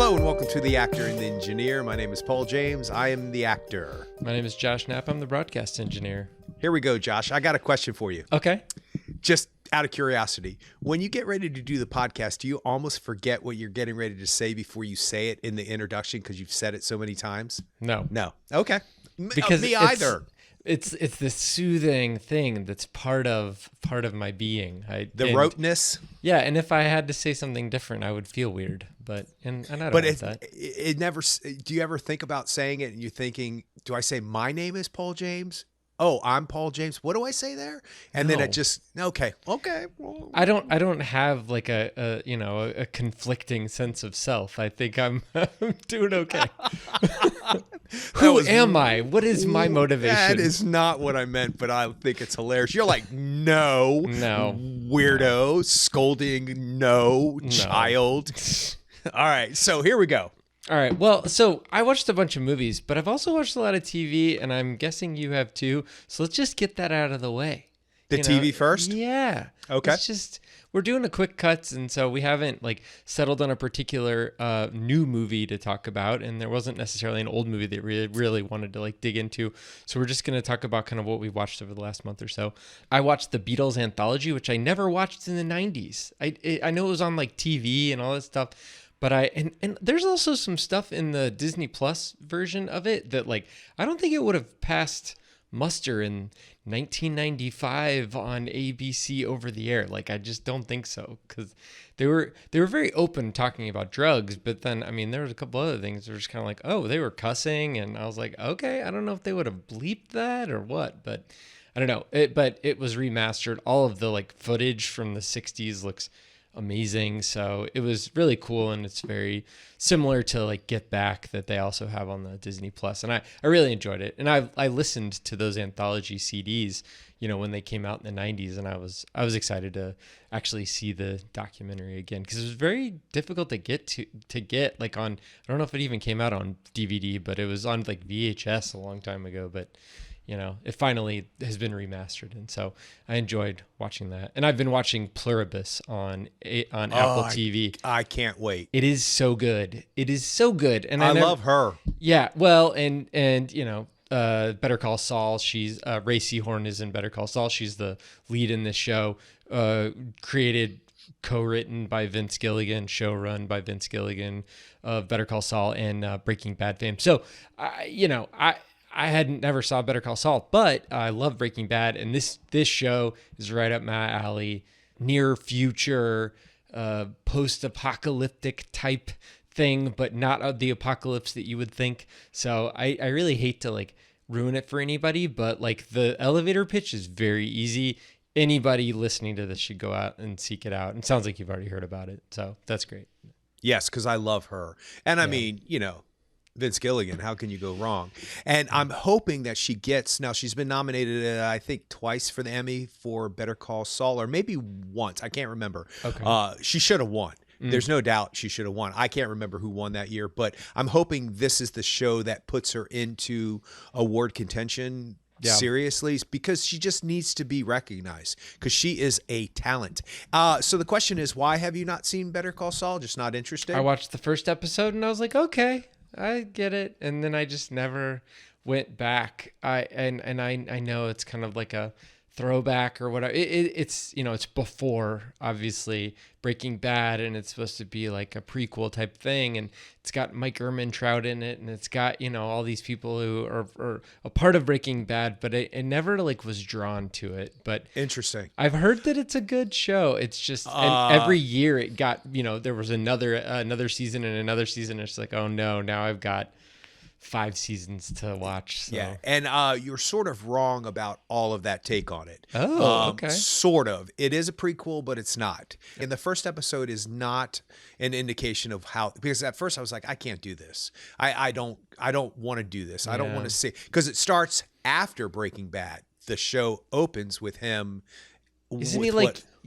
Hello and welcome to The Actor and the Engineer. My name is Paul James. I am the actor. My name is Josh Knapp. I'm the broadcast engineer. Here we go, Josh. I got a question for you. Okay. Just out of curiosity, when you get ready to do the podcast, do you almost forget what you're getting ready to say before you say it in the introduction because you've said it so many times? No. Okay. Because me either. It's this soothing thing that's part of my being. Roteness. Yeah, and if I had to say something different, I would feel weird. But I don't want that. It never. Do you ever think about saying it and you're thinking, do I say my name is Paul James? Oh, I'm Paul James. What do I say there? And then it just okay. Well, I don't have like a conflicting sense of self. I think I'm doing okay. Who am I? What is my motivation? That is not what I meant, but I think it's hilarious. You're like, no, weirdo, scolding, no, child. All right, so here we go. All right. Well, so I watched a bunch of movies, but I've also watched a lot of TV, and I'm guessing you have too. So let's just get that out of the way. TV first? Yeah. Okay. We're doing a quick cuts, and so we haven't settled on a particular new movie to talk about, and there wasn't necessarily an old movie that we really wanted to dig into. So we're just going to talk about kind of what we watched over the last month or so. I watched the Beatles anthology, which I never watched in the 90s. I know it was on TV and all that stuff. But and there's also some stuff in the Disney Plus version of it that I don't think it would have passed muster in 1995 on ABC over the air. I just don't think so, because they were very open talking about drugs, but then there was a couple other things that were just kind of oh, they were cussing, and I was like, okay, I don't know if they would have bleeped that or what, but I don't know. But it was remastered. All of the footage from the 60s looks amazing, so it was really cool, and it's very similar to Get Back that they also have on the Disney Plus, and I really enjoyed it. And I listened to those anthology CDs when they came out in the 90s, and I was excited to actually see the documentary again, because it was very difficult to get on. I don't know if it even came out on DVD, but it was on VHS a long time ago, but it finally has been remastered, and so I enjoyed watching that. And I've been watching Pluribus on Apple TV. I can't wait. It is so good. It is so good, and I love her. Yeah, well, and Better Call Saul. She's Ray Seahorn is in Better Call Saul. She's the lead in this show. Created, co-written by Vince Gilligan, show-run by Vince Gilligan of Better Call Saul and Breaking Bad fame. So, I never saw Better Call Saul, but I love Breaking Bad, and this show is right up my alley. Near future, post-apocalyptic type thing, but not the apocalypse that you would think. So I really hate to ruin it for anybody, but the elevator pitch is very easy. Anybody listening to this should go out and seek it out. And it sounds like you've already heard about it, so that's great. Yes, because I love her, and I mean, Vince Gilligan, how can you go wrong? And I'm hoping that she's been nominated, I think, twice for the Emmy for Better Call Saul, or maybe once. I can't remember. Okay. She should have won. There's no doubt she should have won. I can't remember who won that year, but I'm hoping this is the show that puts her into award contention seriously, because she just needs to be recognized, because she is a talent. So the question is, why have you not seen Better Call Saul? Just not interested? I watched the first episode and I was like, okay, I get it, and then I just never went back. I know it's kind of like a throwback or whatever. It's it's before obviously Breaking Bad, and it's supposed to be like a prequel type thing, and it's got Mike Ehrmantraut in it, and it's got all these people who are a part of Breaking Bad, but it never was drawn to it. But interesting. I've heard that it's a good show. It's just and every year it got there was another season and another season. It's oh no, now I've got 5 seasons to watch. So. Yeah, and you're sort of wrong about all of that take on it. Oh, okay. Sort of. It is a prequel, but it's not. And the first episode is not an indication of how, because at first I was like, I can't do this. I don't want to do this. I don't want to see, because it starts after Breaking Bad. The show opens with him. Isn't he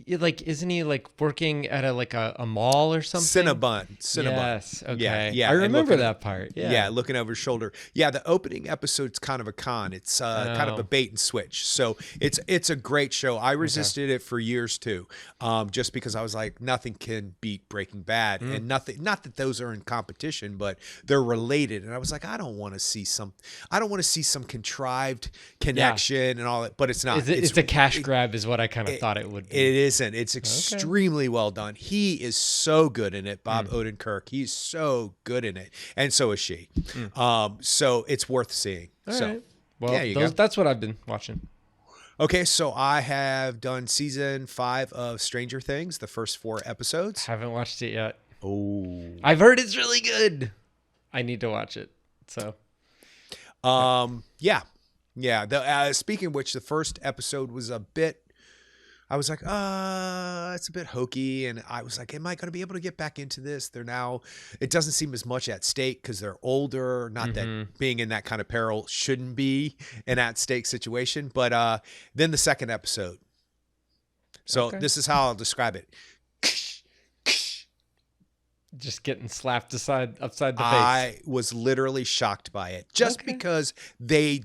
like, isn't he like working at a mall or something? Cinnabon. Yes. Okay. Yeah. I and remember that part. Yeah. looking over his shoulder. Yeah, the opening episode's kind of a con. It's kind of a bait and switch. So it's a great show. I resisted it for years too, just because I was like, nothing can beat Breaking Bad, and nothing. Not that those are in competition, but they're related. And I was like, I don't want to see some contrived connection and all that. But it's not. It's a cash grab, is what I kind of thought it would be. It isn't. It's extremely well done. He is so good in it, Bob Odenkirk. He's so good in it, and so is she. So it's worth seeing. All so, right. Well, that's what I've been watching. Okay, so I have done season 5 of Stranger Things, the first 4 episodes. Haven't watched it yet. Oh, I've heard it's really good. I need to watch it. So, yeah. Speaking of which, the first episode was a bit. I was like, it's a bit hokey, and I was like, am I going to be able to get back into this? It doesn't seem as much at stake because they're older. Not that being in that kind of peril shouldn't be an at stake situation, but then the second episode. So this is how I'll describe it. just getting slapped upside the face. I was literally shocked by it just because they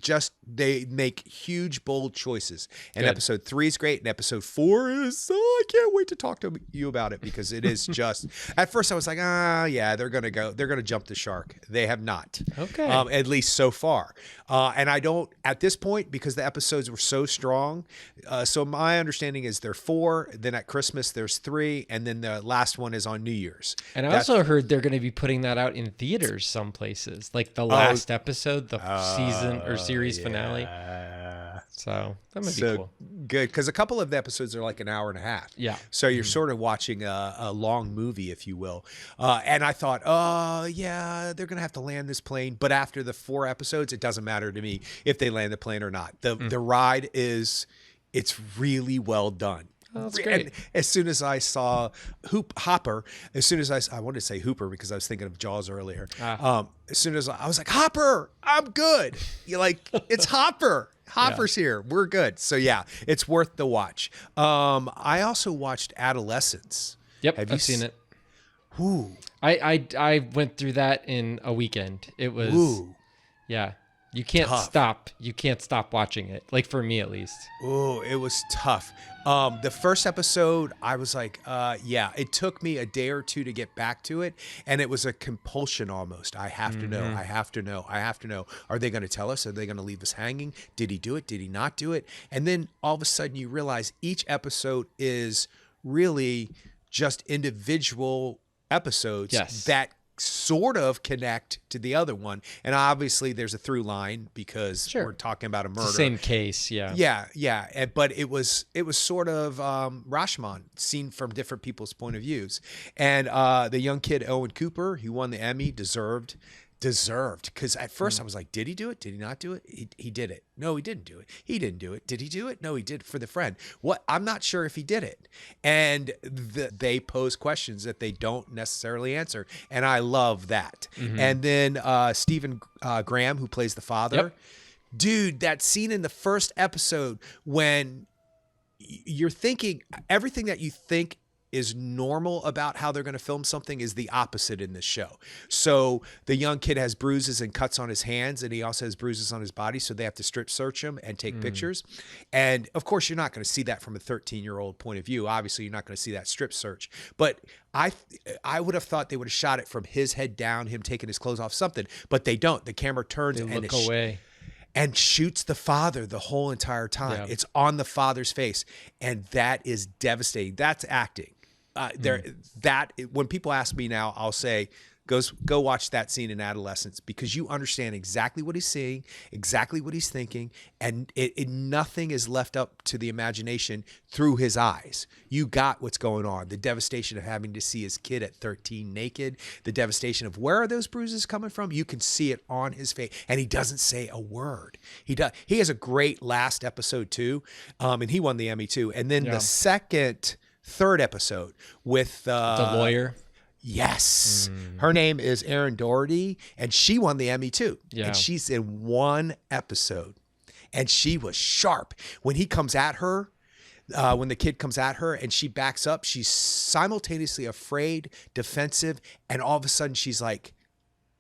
make huge, bold choices. And episode 3 is great. And episode 4 is, I can't wait to talk to you about it because it is just, at first I was like, they're going to jump the shark. They have not. Okay. At least so far. And I don't, at this point, because the episodes were so strong. So my understanding is there are 4, then at Christmas there's 3, and then the last one is on New Year's. And I also heard they're going to be putting that out in theaters some places, like the last episode, the season or series finale. So that might be cool. Good, because a couple of the episodes are like an hour and a half. Yeah. So you're sort of watching a long movie, if you will. And I thought, they're going to have to land this plane. But after the 4 episodes, it doesn't matter to me if they land the plane or not. The ride it's really well done. Oh, that's great. And as soon as I saw Hopper, I wanted to say Hooper because I was thinking of Jaws earlier. As soon as I was like, Hopper, I'm good. You're like, it's Hopper. Hopper's here. We're good. So yeah, it's worth the watch. I also watched Adolescence. Yep, I've seen it. Ooh. I went through that in a weekend. It was, yeah. You can't stop. You can't stop watching it. Like for me, at least. Oh, it was tough. The first episode, I was like, it took me a day or two to get back to it. And it was a compulsion almost. I have to know. I have to know. I have to know. Are they going to tell us? Are they going to leave us hanging? Did he do it? Did he not do it? And then all of a sudden you realize each episode is really just individual episodes that sort of connect to the other one, and obviously there's a through line because we're talking about a murder. It's the same case, yeah. But it was sort of Rashomon seen from different people's point of views, and the young kid Owen Cooper, who won the Emmy, deserved because at first I was like, did he do it? Did he not do it? He did it. No, he didn't do it. He didn't do it. Did he do it? No, he did for the friend. What? I'm not sure if he did it. And they pose questions that they don't necessarily answer. And I love that. And then Stephen Graham, who plays the father, dude, that scene in the first episode when you're thinking everything that you think is normal about how they're going to film something is the opposite in this show. So the young kid has bruises and cuts on his hands, and he also has bruises on his body. So they have to strip search him and take pictures. And of course, you're not going to see that from a 13-year-old point of view. Obviously, you're not going to see that strip search. But I would have thought they would have shot it from his head down, him taking his clothes off, something. But they don't. The camera turns and look away. And shoots the father the whole entire time. It's on the father's face, and that is devastating. That's acting. When people ask me now, I'll say, go watch that scene in Adolescence because you understand exactly what he's seeing, exactly what he's thinking, and nothing is left up to the imagination through his eyes. You got what's going on. The devastation of having to see his kid at 13 naked, the devastation of where are those bruises coming from? You can see it on his face, and he doesn't say a word. He has a great last episode too, and he won the Emmy too. And then the third episode with the lawyer. Yes. Her name is Erin Doherty, and she won the Emmy too. Yeah. And she's in one episode, and she was sharp. When he comes at her, when the kid comes at her and she backs up, she's simultaneously afraid, defensive, and all of a sudden she's like,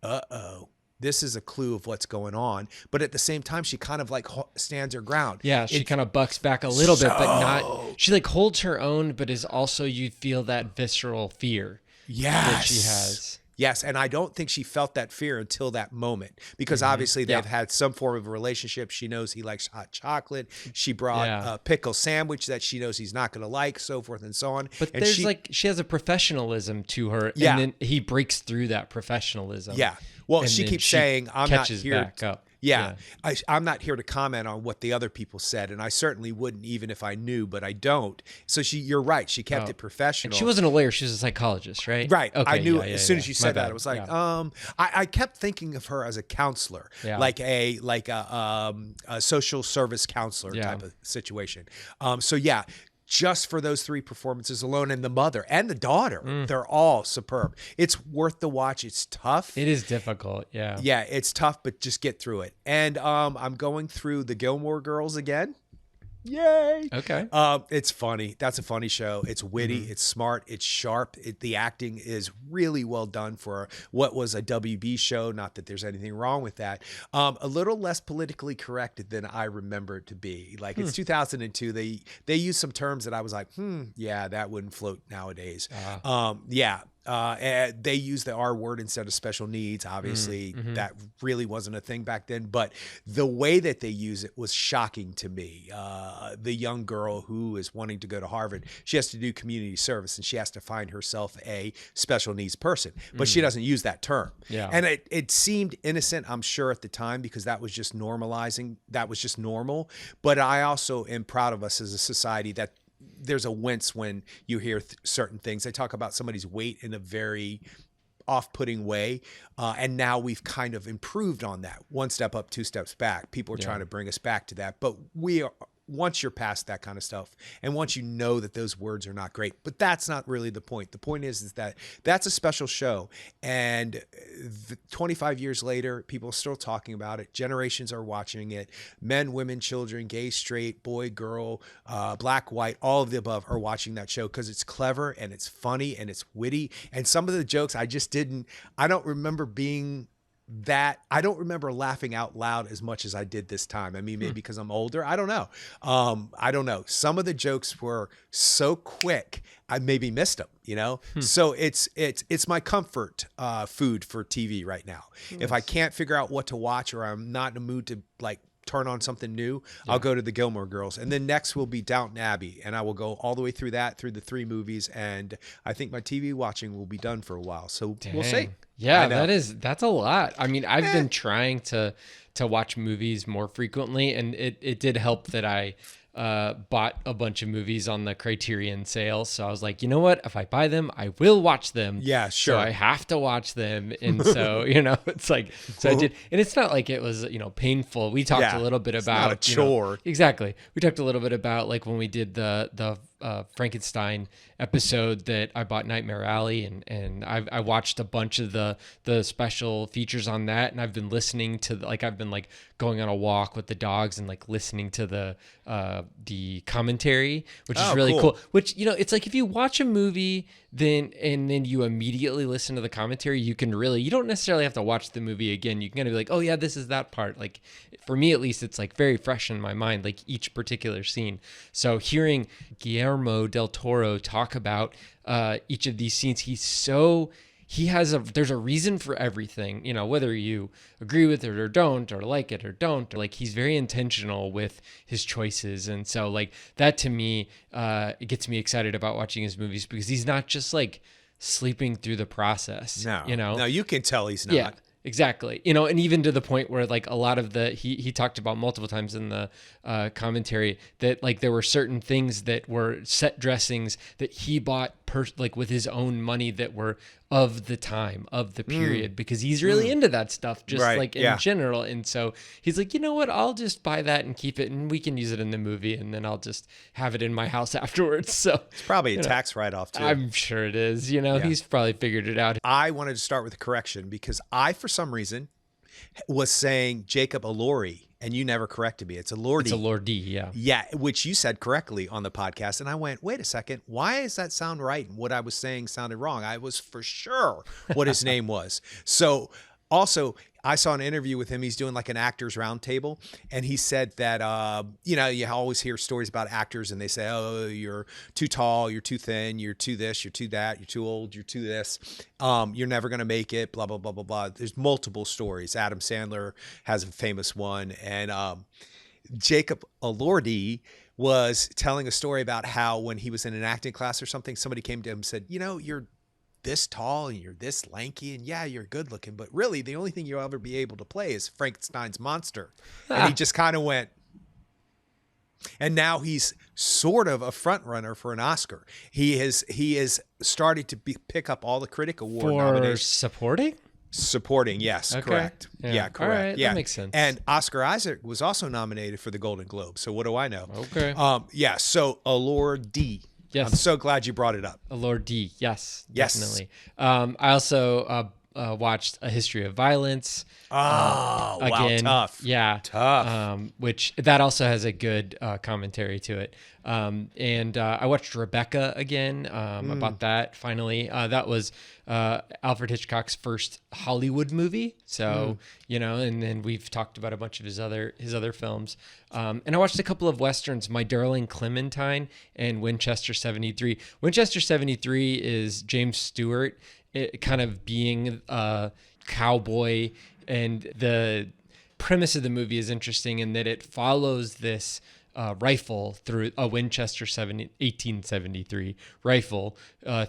uh-oh. This is a clue of what's going on. But at the same time, she kind of like stands her ground. Yeah, she kind of bucks back a little bit, but not. She like holds her own, but is also, you feel that visceral fear that she has. Yes, and I don't think she felt that fear until that moment, because obviously they've had some form of relationship. She knows he likes hot chocolate. She brought a pickle sandwich that she knows he's not going to like, so forth and so on. But and there's she has a professionalism to her, and then he breaks through that professionalism. Yeah. Well, she keeps saying, I'm not here. Back up. Yeah. I'm not here to comment on what the other people said, and I certainly wouldn't even if I knew, but I don't. So you're right. She kept it professional. And she wasn't a lawyer. She was a psychologist, right? Right. Okay, I knew as soon as you said that, I was like, I kept thinking of her as a counselor, like a social service counselor type of situation. So yeah. Just for those 3 performances alone, and the mother and the daughter, they're all superb. It's worth the watch. It's tough. It is difficult. Yeah. Yeah, it's tough, but just get through it. And I'm going through the Gilmore Girls again. Yay. Okay. It's funny. That's a funny show. It's witty. It's smart. It's sharp. The acting is really well done for what was a WB show. Not that there's anything wrong with that. A little less politically correct than I remember it to be. Like it's 2002. They used some terms that I was like, yeah, that wouldn't float nowadays. Yeah. And they use the R word instead of special needs. Obviously, that really wasn't a thing back then. But the way that they use it was shocking to me. The young girl who is wanting to go to Harvard, she has to do community service, and she has to find herself a special needs person. But she doesn't use that term. Yeah. And it seemed innocent, I'm sure, at the time, because that was just normalizing. That was just normal. But I also am proud of us as a society that there's a wince when you hear certain things. They talk about somebody's weight in a very off-putting way. And now we've kind of improved on that. 1 step up, 2 steps back. People are trying to bring us back to that. But we are, once you're past that kind of stuff, and once you know that those words are not great, but that's not really the point. The point is that that's a special show. And 25 years later, people are still talking about it. Generations are watching it. Men, women, children, gay, straight, boy, girl, black, white, all of the above are watching that show because it's clever and it's funny and it's witty. And some of the jokes I don't remember being I don't remember laughing out loud as much as I did this time. I mean, maybe because I'm older. I don't know. I don't know. Some of the jokes were so quick, I maybe missed them, you know? So it's my comfort food for TV right now. Nice. If I can't figure out what to watch, or I'm not in a mood to like turn on something new, I'll go to the Gilmore Girls. And then next will be Downton Abbey. And I will go all the way through the 3 movies. And I think my TV watching will be done for a while. So we'll see. Yeah, that's a lot. I mean, I've been trying to watch movies more frequently, and it did help that I bought a bunch of movies on the Criterion sale. So I was like, you know what? If I buy them, I will watch them. Yeah, sure. So I have to watch them. And so, it's like, so I did. And it's not like it was, painful. We talked a little bit about it's not a chore. Exactly. We talked a little bit about like when we did the Frankenstein episode that I bought Nightmare Alley, and I watched a bunch of the special features on that, and I've been listening to I've been like going on a walk with the dogs and like listening to the commentary, which is really cool. Which it's like if you watch a movie then you immediately listen to the commentary, you don't necessarily have to watch the movie again. You can kind of be like, oh yeah, this is that part. Like for me at least, it's like very fresh in my mind, like each particular scene. So hearing Guillermo del Toro talk about each of these scenes, there's a reason for everything, whether you agree with it or don't, or like it or don't, like he's very intentional with his choices. And so like that to me, it gets me excited about watching his movies because he's not just like sleeping through the process. No, you can tell he's not. Yeah. Exactly. And even to the point where like a lot of he talked about multiple times in the commentary that like there were certain things that were set dressings that he bought with his own money that were of the time, of the period, because he's really into that stuff, just like in general. And so he's like, you know what, I'll just buy that and keep it, and we can use it in the movie, and then I'll just have it in my house afterwards. So it's probably a tax write-off too. I'm sure it is. He's probably figured it out. I wanted to start with a correction because for some reason, was saying Jacob Elordi, and you never corrected me. It's Elordi. It's Elordi, yeah. Yeah, which you said correctly on the podcast. And I went, wait a second, why does that sound right? And what I was saying sounded wrong. I was for sure what his name was. So also, I saw an interview with him. He's doing like an actors roundtable. And he said that, you always hear stories about actors and they say, oh, you're too tall, you're too thin, you're too this, you're too that, you're too old, you're too this. You're never going to make it, blah, blah, blah, blah, blah. There's multiple stories. Adam Sandler has a famous one. And Jacob Elordi was telling a story about how when he was in an acting class or something, somebody came to him and said, you're this tall and you're this lanky and yeah, you're good looking, but really the only thing you'll ever be able to play is Frankenstein's monster. And he just kind of went, and now he's sort of a front runner for an Oscar. He is started to pick up all the critic award nominations. Supporting, yes, okay. Correct. Yeah, correct. All right, yeah, that makes sense. And Oscar Isaac was also nominated for the Golden Globe. So what do I know? Okay. So Elordi. Yes. I'm so glad you brought it up. Elordi, yes, definitely. I also watched A History of Violence. Oh, again, wow, tough. Yeah. Tough. Which that also has a good commentary to it. And I watched Rebecca again about that, finally. That was Alfred Hitchcock's first Hollywood movie. So, and then we've talked about a bunch of his other films. And I watched a couple of Westerns, My Darling Clementine and Winchester 73. Winchester 73 is James Stewart kind of being a cowboy, and the premise of the movie is interesting in that it follows this rifle through a Winchester 1873 rifle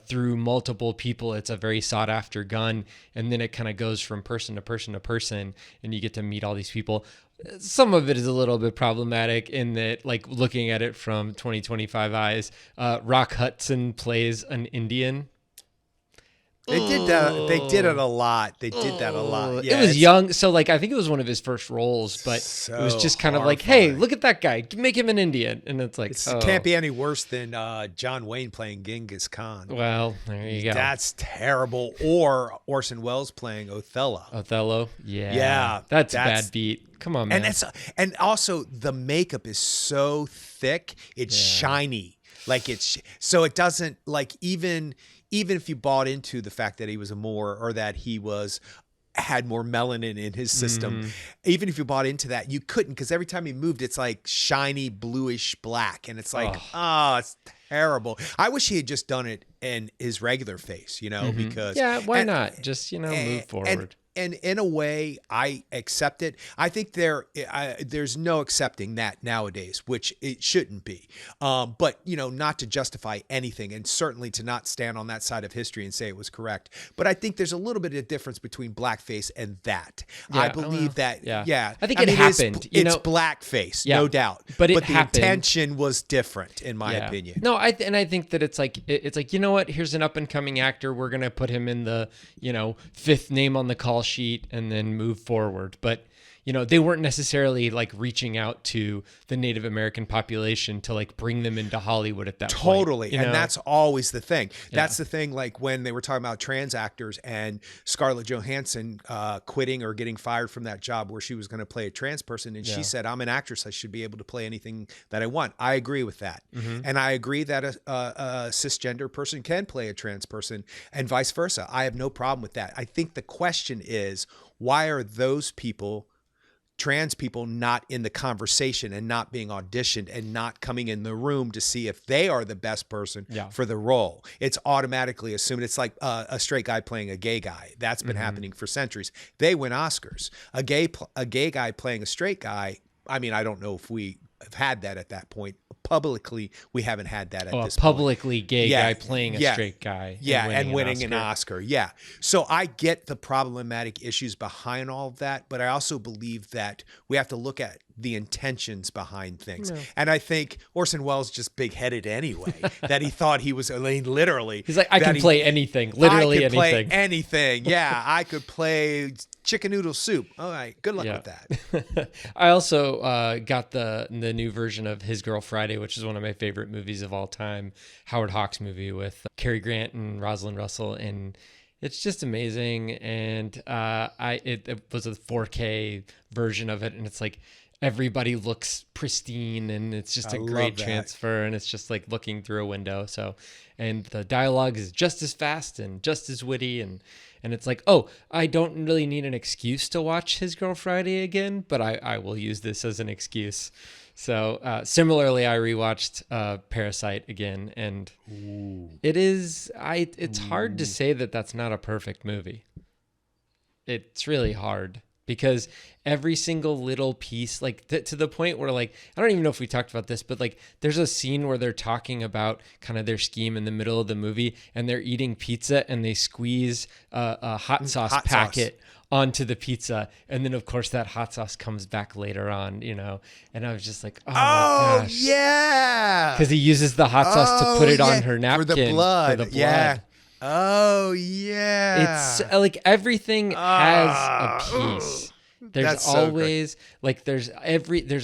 through multiple people. It's a very sought after gun. And then it kind of goes from person to person to person, and you get to meet all these people. Some of it is a little bit problematic in that, like, looking at it from 2025 eyes, Rock Hudson plays an Indian. They did that. They did it a lot. They did that a lot. Yeah, it was young. So, like, I think it was one of his first roles, but it was just kind of like, hey, look at that guy. Make him an Indian. And it's like, it can't be any worse than John Wayne playing Genghis Khan. Well, there you go. That's terrible. Or Orson Welles playing Othello. Yeah. Yeah. That's a bad beat. Come on, man. And also the makeup is so thick. It's shiny. Like so it doesn't, like, even if you bought into the fact that he was that he had more melanin in his system, even if you bought into that, you couldn't, because every time he moved, it's like shiny bluish black, and it's like, it's terrible. I wish he had just done it in his regular face, because why not just move forward. And in a way, I accept it. I think there's no accepting that nowadays, which it shouldn't be. But, not to justify anything, and certainly to not stand on that side of history and say it was correct. But I think there's a little bit of difference between blackface and that. I believe that, I think it happened. It's blackface, no doubt. But the intention was different, in my opinion. No, I think that it's like, you know what? Here's an up-and-coming actor. We're going to put him in the, fifth name on the call sheet and then move forward. But they weren't necessarily like reaching out to the Native American population to like bring them into Hollywood at that point. Totally. And that's always the thing. That's the thing, like when they were talking about trans actors and Scarlett Johansson quitting or getting fired from that job where she was going to play a trans person. And she said, I'm an actress. I should be able to play anything that I want. I agree with that. And I agree that a cisgender person can play a trans person and vice versa. I have no problem with that. I think the question is, why are those people, trans people, not in the conversation and not being auditioned and not coming in the room to see if they are the best person for the role? It's automatically assumed. It's like a straight guy playing a gay guy. That's been happening for centuries. They win Oscars. A gay guy playing a straight guy. I mean, I don't know if we have had that at that point. Publicly, we haven't had that at this point. Publicly gay guy playing a straight guy. And winning an Oscar. Yeah. So I get the problematic issues behind all of that, but I also believe that we have to look at the intentions behind things. And I think Orson Welles just big-headed anyway, that he thought he was, literally. He's like, I can play anything, literally anything. I could play anything. Yeah, I could play chicken noodle soup. All right, good luck with that. I also got the new version of His Girl Friday, which is one of my favorite movies of all time. Howard Hawks movie with Cary Grant and Rosalind Russell and It's just amazing, and it was a 4K version of it, and it's like everybody looks pristine, and it's just a great transfer, and it's just like looking through a window. So, and the dialogue is just as fast and just as witty, and it's like, oh, I don't really need an excuse to watch His Girl Friday again, but I will use this as an excuse. So similarly, I rewatched Parasite again, and it's hard to say that that's not a perfect movie. It's really hard because every single little piece, like to the point where, like, I don't even know if we talked about this, but like there's a scene where they're talking about kind of their scheme in the middle of the movie, and they're eating pizza and they squeeze a hot sauce packet onto the pizza, and then of course that hot sauce comes back later on, and I was just like, oh my gosh, yeah, because he uses the hot sauce to put it on her napkin for the blood. Yeah. Oh yeah. It's like everything has a piece. There's always like there's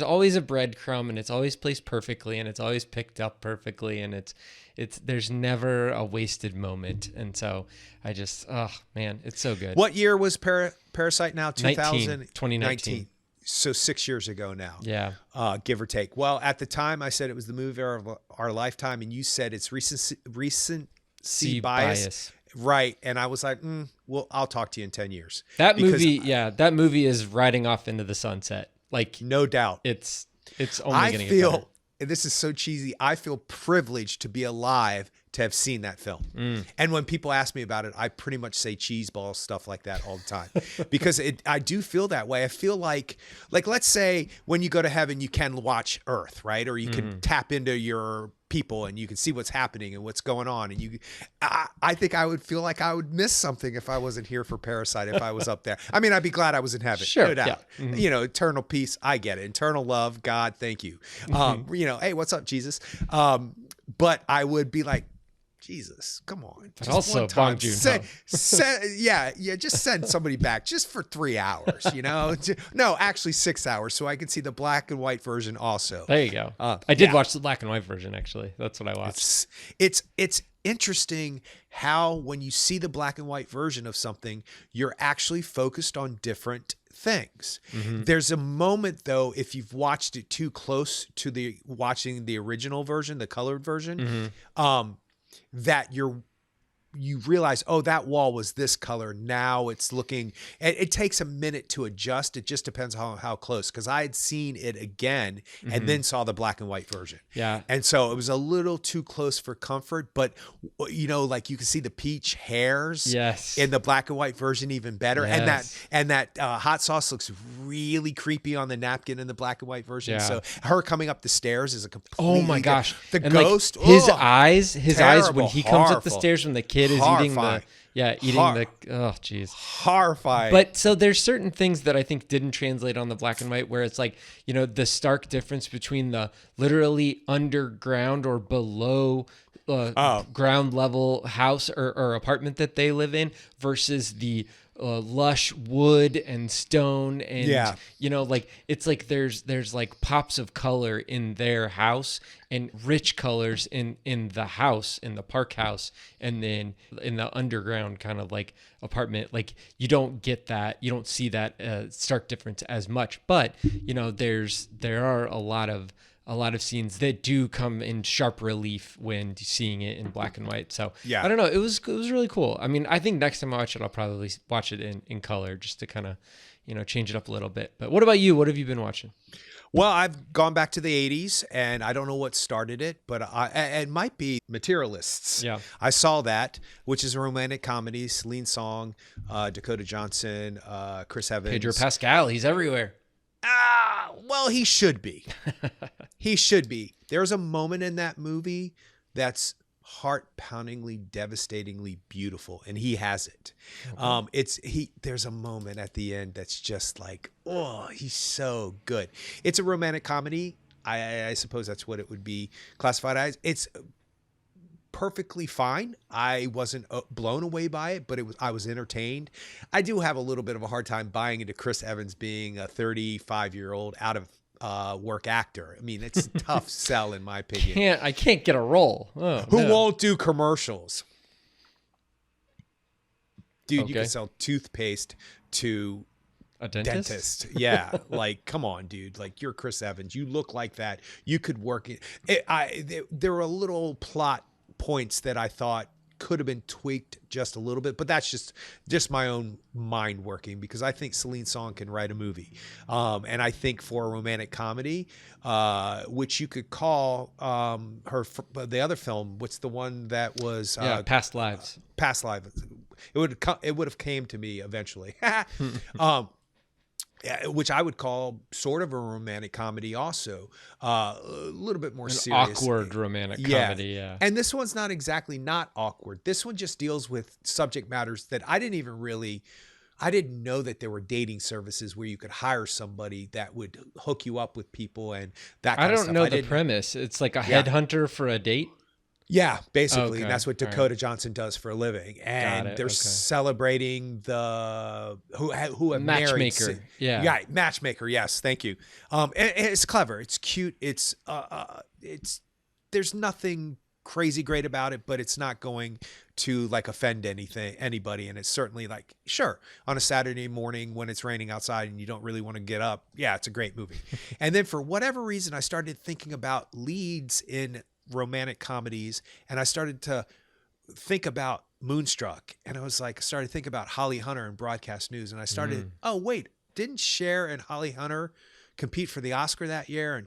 always a breadcrumb, and it's always placed perfectly, and it's always picked up perfectly, and it's there's never a wasted moment. And so I just, oh man, it's so good. What year was Parasite now? 2019. So 6 years ago now. Yeah. Give or take. Well, at the time I said it was the movie of our lifetime, and you said it's recency bias. Right. And I was like, well, I'll talk to you in 10 years. That movie is riding off into the sunset. Like, no doubt. It's only going to get better. And this is so cheesy, I feel privileged to be alive to have seen that film. And when people ask me about it, I pretty much say cheese balls, stuff like that all the time, because I do feel that way. I feel like let's say when you go to heaven, you can watch Earth, right? Or you can tap into your people and you can see what's happening and what's going on. And I think I would feel like I would miss something if I wasn't here for Parasite, if I was up there. I mean, I'd be glad I was in heaven. Sure, no doubt. Yeah. Eternal peace. I get it. Eternal love. God, thank you. Hey, what's up, Jesus? But I would be like, Jesus, come on. But also Bong Joon-ho. Just send somebody back just for 3 hours, No, actually 6 hours, so I can see the black and white version also. There you go. I did watch the black and white version, actually. That's what I watched. It's interesting how when you see the black and white version of something, you're actually focused on different things. There's a moment though, if you've watched it too close to watching the original version, the colored version, that you realize, oh, that wall was this color. Now it's looking, it takes a minute to adjust. It just depends on how close, because I had seen it again and then saw the black and white version. Yeah. And so it was a little too close for comfort, but like you can see the peach hairs in the black and white version even better. Yes. And that hot sauce looks really creepy on the napkin in the black and white version. Yeah. So her coming up the stairs is a completely, oh my gosh, the ghost, like his eyes when he comes up the stairs when the kid is horrifying. Oh geez, horrifying. But so there's certain things that I think didn't translate on the black and white, where it's like, the stark difference between the literally underground or below ground level house or apartment that they live in versus the lush wood and stone, and it's like there's like pops of color in their house and rich colors in the house, in the Park house, and then in the underground kind of like apartment. Like you don't get that, you don't see that stark difference as much, but there are a lot of scenes that do come in sharp relief when seeing it in black and white. So yeah, I don't know. It was really cool. I mean, I think next time I watch it, I'll probably watch it in color just to kind of, change it up a little bit. But what about you? What have you been watching? Well, I've gone back to the 80s, and I don't know what started it, but it might be Materialists. Yeah. I saw that, which is a romantic comedy, Celine Song, Dakota Johnson, Chris Evans. Pedro Pascal, he's everywhere. Well, he should be. He should be. There's a moment in that movie that's heart-poundingly, devastatingly beautiful, and he has it. Okay. There's a moment at the end that's just like, oh, he's so good. It's a romantic comedy. I suppose that's what it would be classified as. It's perfectly fine. I wasn't blown away by it, but I was entertained. I do have a little bit of a hard time buying into Chris Evans being a 35-year-old out of work actor. I mean, it's a tough sell in my opinion. I can't get a role. Who won't do commercials? Dude, you can sell toothpaste to a dentist. Yeah, like, come on, dude. Like, you're Chris Evans. You look like that. You could work it. There were little plot points that I thought could have been tweaked just a little bit, but that's just my own mind working, because I think Celine Song can write a movie. And I think for a romantic comedy, which you could call the other film, what's the one that was Past Lives. Past Lives. It would have came to me eventually. Which I would call sort of a romantic comedy also. A little bit more serious. Awkward romantic comedy, yeah. And this one's not exactly not awkward. This one just deals with subject matters that I didn't know that there were dating services where you could hire somebody that would hook you up with people and that kind of stuff. I don't know the premise. It's like a headhunter for a date? Yeah, basically. And that's what Dakota Johnson does for a living. And they're celebrating the who have matchmaker. Married. Yeah, matchmaker. Yes, thank you. And it's clever. It's cute. It's there's nothing crazy great about it, but it's not going to like offend anybody. And it's certainly like, sure, on a Saturday morning when it's raining outside and you don't really want to get up. Yeah, it's a great movie. And then for whatever reason, I started thinking about leads in romantic comedies, and I started to think about Moonstruck, and I started thinking about Holly Hunter and Broadcast News, and I started, oh wait, didn't Cher and Holly Hunter compete for the Oscar that year,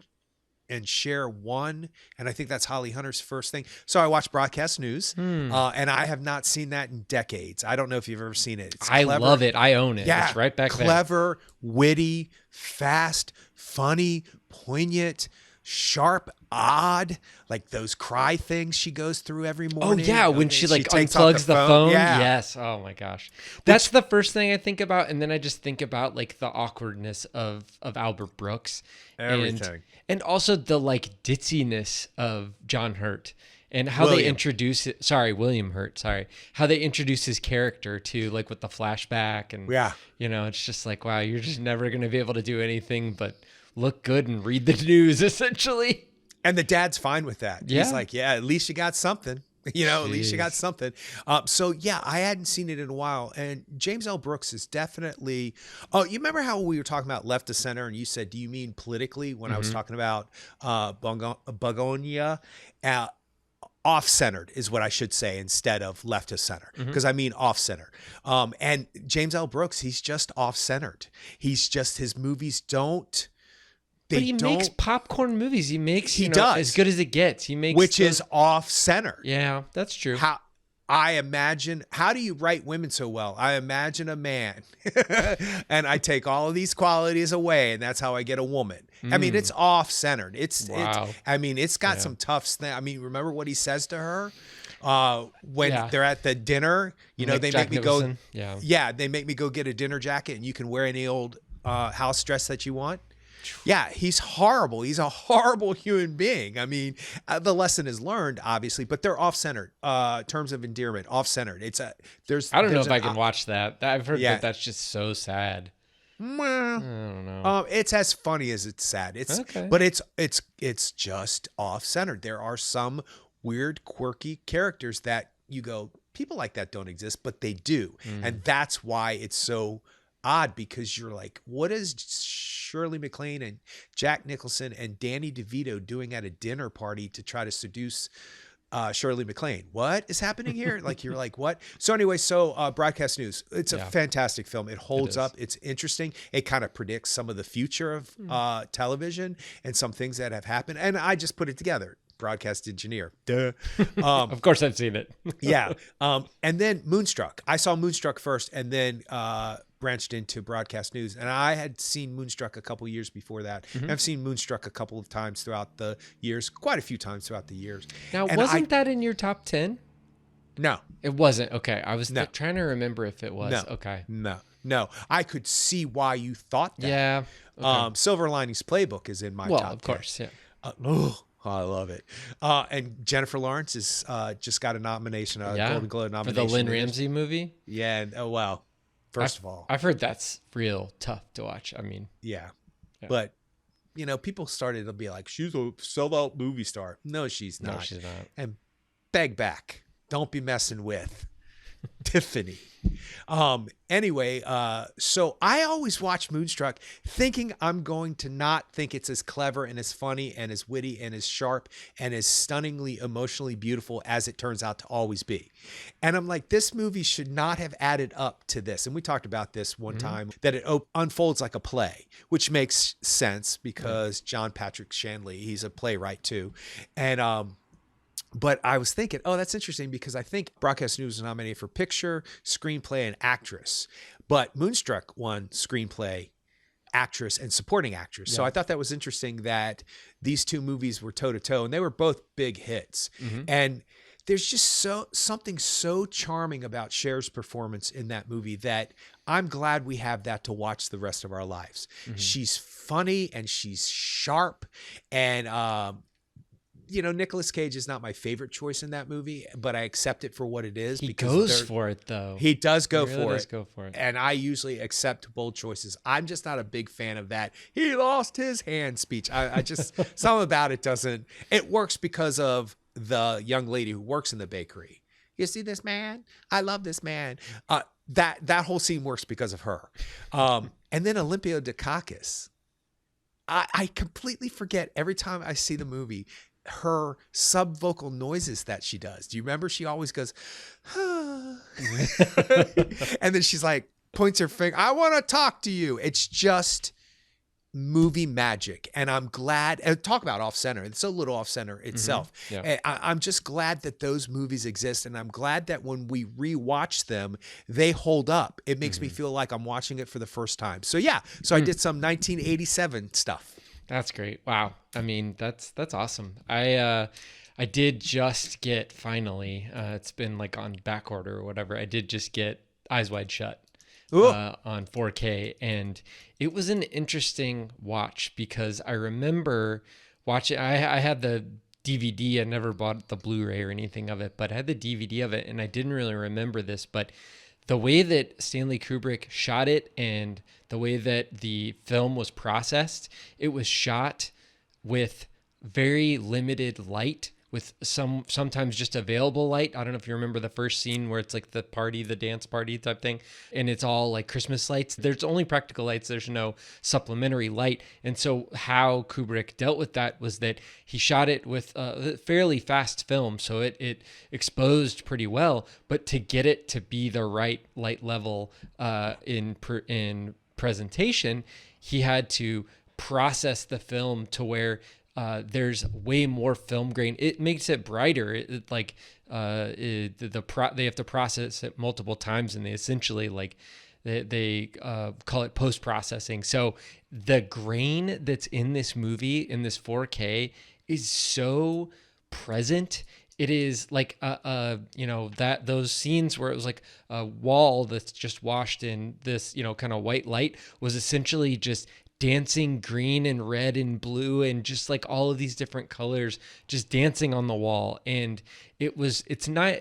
and Cher won, and I think that's Holly Hunter's first thing. So I watched Broadcast News, and I have not seen that in decades. I don't know if you've ever seen it. I love it. I own it. Yeah, it's right back there. Clever, witty, fast, funny, poignant, sharp, odd, like those cry things she goes through every morning. Oh yeah, when she unplugs the phone. Yeah. Yes. Oh my gosh. That's the first thing I think about, and then I just think about like the awkwardness of Albert Brooks. Everything. And also the like ditziness of John Hurt. And how they introduce it. Sorry, William Hurt. Sorry. How they introduce his character to, like, with the flashback. And, it's just like, wow, you're just never going to be able to do anything but look good and read the news, essentially. And the dad's fine with that. Yeah. He's like, yeah, at least you got something. At least you got something. So yeah, I hadn't seen it in a while. And James L. Brooks is definitely, you remember how we were talking about left to center, and you said, do you mean politically, when I was talking about Begonia? Off-centered is what I should say instead of left to center, because I mean off-center. And James L. Brooks, he's just off-centered. His movies don't. But he makes popcorn movies. He makes as good as it gets. Which is off-center. Yeah, that's true. How do you write women so well? I imagine a man and I take all of these qualities away, and that's how I get a woman. I mean, it's off-centered. It's got some tough things. I mean, remember what he says to her when they're at the dinner, they make me go, they make me go get a dinner jacket, and you can wear any old house dress that you want. Yeah, he's horrible. He's a horrible human being. I mean, the lesson is learned, obviously, but they're off-centered. Terms of endearment, off-centered. I don't know if I can watch that. I've heard that that's just so sad. Well, I don't know. It's as funny as it's sad. But it's just off-centered. There are some weird, quirky characters that you go, people like that don't exist, but they do, and that's why it's so odd, because you're like, what is Shirley MacLaine and Jack Nicholson and Danny DeVito doing at a dinner party to try to seduce Shirley MacLaine? What is happening here? Like, you're like, what? So anyway, Broadcast News, it's a fantastic film. It holds up. It's interesting. It kind of predicts some of the future of television and some things that have happened. And I just put it together. Broadcast engineer. Duh. Of course I've seen it. Yeah. And then Moonstruck. I saw Moonstruck first, and then branched into Broadcast News. And I had seen Moonstruck a couple years before that. I've seen Moonstruck a couple of times throughout the years, quite a few times throughout the years. Now, wasn't that in your top 10? No. It wasn't. Okay. I was trying to remember if it was. No. Okay. No. I could see why you thought that. Yeah. Okay. Silver Linings Playbook is in my top 10. Well, of course, yeah. I love it. And Jennifer Lawrence is just got a nomination, Golden Globe nomination. For the Lynn Ramsey movie? Yeah. And, first of all. I've heard that's real tough to watch. I mean. Yeah. But, people started to be like, she's a sellout movie star. No, she's not. No, she's not. And beg back. Don't be messing with Tiffany. Anyway, so I always watch Moonstruck thinking I'm going to not think it's as clever and as funny and as witty and as sharp and as stunningly emotionally beautiful as it turns out to always be. And I'm like, this movie should not have added up to this. And we talked about this one time, that it unfolds like a play, which makes sense because John Patrick Shanley, he's a playwright too. And, but I was thinking, oh, that's interesting because I think Broadcast News was nominated for picture, screenplay, and actress. But Moonstruck won screenplay, actress, and supporting actress. Yeah. So I thought that was interesting that these two movies were toe-to-toe, and they were both big hits. And there's just something so charming about Cher's performance in that movie that I'm glad we have that to watch the rest of our lives. She's funny and she's sharp, and you know, Nicolas Cage is not my favorite choice in that movie, but I accept it for what it is. He goes for it, though. He does go he really for does it. Go for it. And I usually accept bold choices. I'm just not a big fan of that. He lost his hand speech. I just, something about it doesn't, it works because of the young lady who works in the bakery. You see this man? I love this man. That whole scene works because of her. And then Olympia Dukakis. I completely forget every time I see the movie her sub-vocal noises that she does. Do you remember? She always goes, and then she's like, points her finger, I want to talk to you. It's just movie magic. And I'm glad, and talk about off-center. It's a little off-center itself. Yeah. I'm just glad that those movies exist. And I'm glad that when we rewatch them, they hold up. It makes me feel like I'm watching it for the first time. So yeah, I did some 1987 stuff. That's great. Wow. I mean, that's awesome. I did just get finally, it's been like on back order or whatever. I did just get Eyes Wide Shut on 4K, and it was an interesting watch because I remember watching, I had the DVD. I never bought the Blu-ray or anything of it, but I had the DVD of it, and I didn't really remember this, but the way that Stanley Kubrick shot it and the way that the film was processed, it was shot with very limited light, with sometimes just available light. I don't know if you remember the first scene where it's like the dance party type thing, and it's all like Christmas lights. There's only practical lights. There's no supplementary light. And so how Kubrick dealt with that was that he shot it with a fairly fast film, so it exposed pretty well, but to get it to be the right light level in presentation, he had to process the film to where there's way more film grain. It makes it brighter. They have to process it multiple times, and they essentially they call it post-processing. So the grain that's in this movie, in this 4K, is so present. It is like that those scenes where it was like a wall that's just washed in this kind of white light was essentially just dancing green and red and blue and just like all of these different colors just dancing on the wall. And it's not,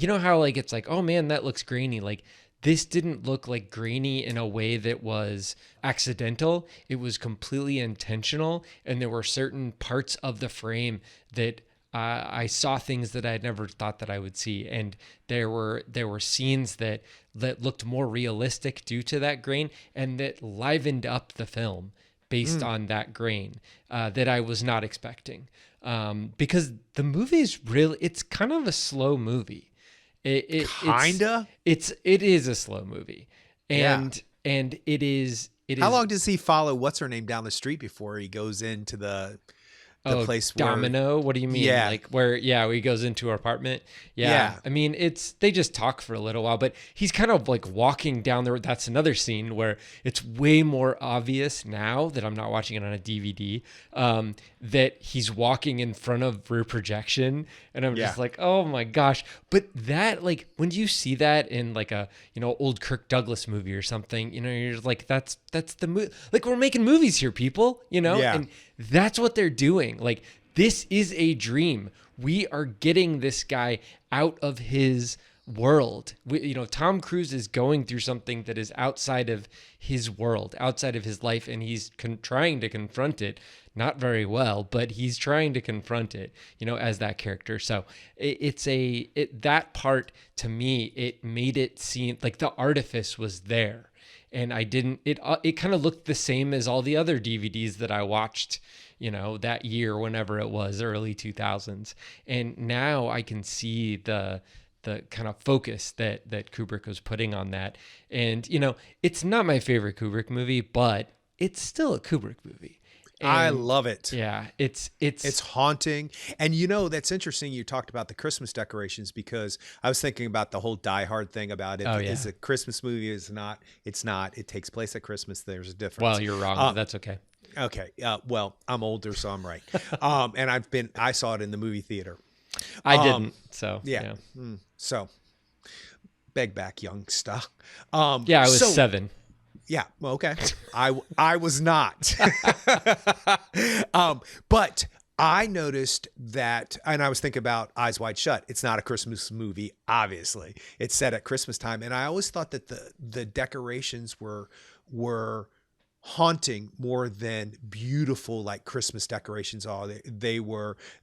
how like it's like, oh man, that looks grainy. Like this didn't look like grainy in a way that was accidental. It was completely intentional, and there were certain parts of the frame that I saw things that I had never thought that I would see, and there were scenes that looked more realistic due to that grain, and that livened up the film based on that grain that I was not expecting. Because the movie is it's kind of a slow movie. It is a slow movie, and it is. How long does he follow what's her name down the street before he goes into the place where Domino? What do you mean? Yeah. Like where he goes into her apartment. Yeah. I mean, they just talk for a little while, but he's kind of like walking down the road. That's another scene where it's way more obvious now that I'm not watching it on a DVD, that he's walking in front of rear projection. And I'm just like, oh my gosh. But that, like, when you see that in like a, old Kirk Douglas movie or something, you're just like, that's the movie. Like, we're making movies here, people, and that's what they're doing. Like, this is a dream. We are getting this guy out of his world. Tom Cruise is going through something that is outside of his world, outside of his life, and he's trying to confront it. Not very well, but he's trying to confront it, as that character. So that part, to me, it made it seem like the artifice was there. And it kind of looked the same as all the other DVDs that I watched, that year, whenever it was, early 2000s. And now I can see the kind of focus that Kubrick was putting on that. And, it's not my favorite Kubrick movie, but it's still a Kubrick movie. And I love it. Yeah, it's haunting. And that's interesting. You talked about the Christmas decorations, because I was thinking about the whole Die Hard thing about it. Oh, yeah. Is a Christmas movie? Is not. It's not. It takes place at Christmas. There's a difference. Well, you're wrong, but that's okay. Okay. Well, I'm older, so I'm right. And I saw it in the movie theater. I didn't. So yeah. So beg back, youngster. Yeah, I was 7. Yeah. Well, okay. I was not. But I noticed that, and I was thinking about Eyes Wide Shut. It's not a Christmas movie, obviously. It's set at Christmas time, and I always thought that the decorations were haunting more than beautiful, like Christmas decorations are. They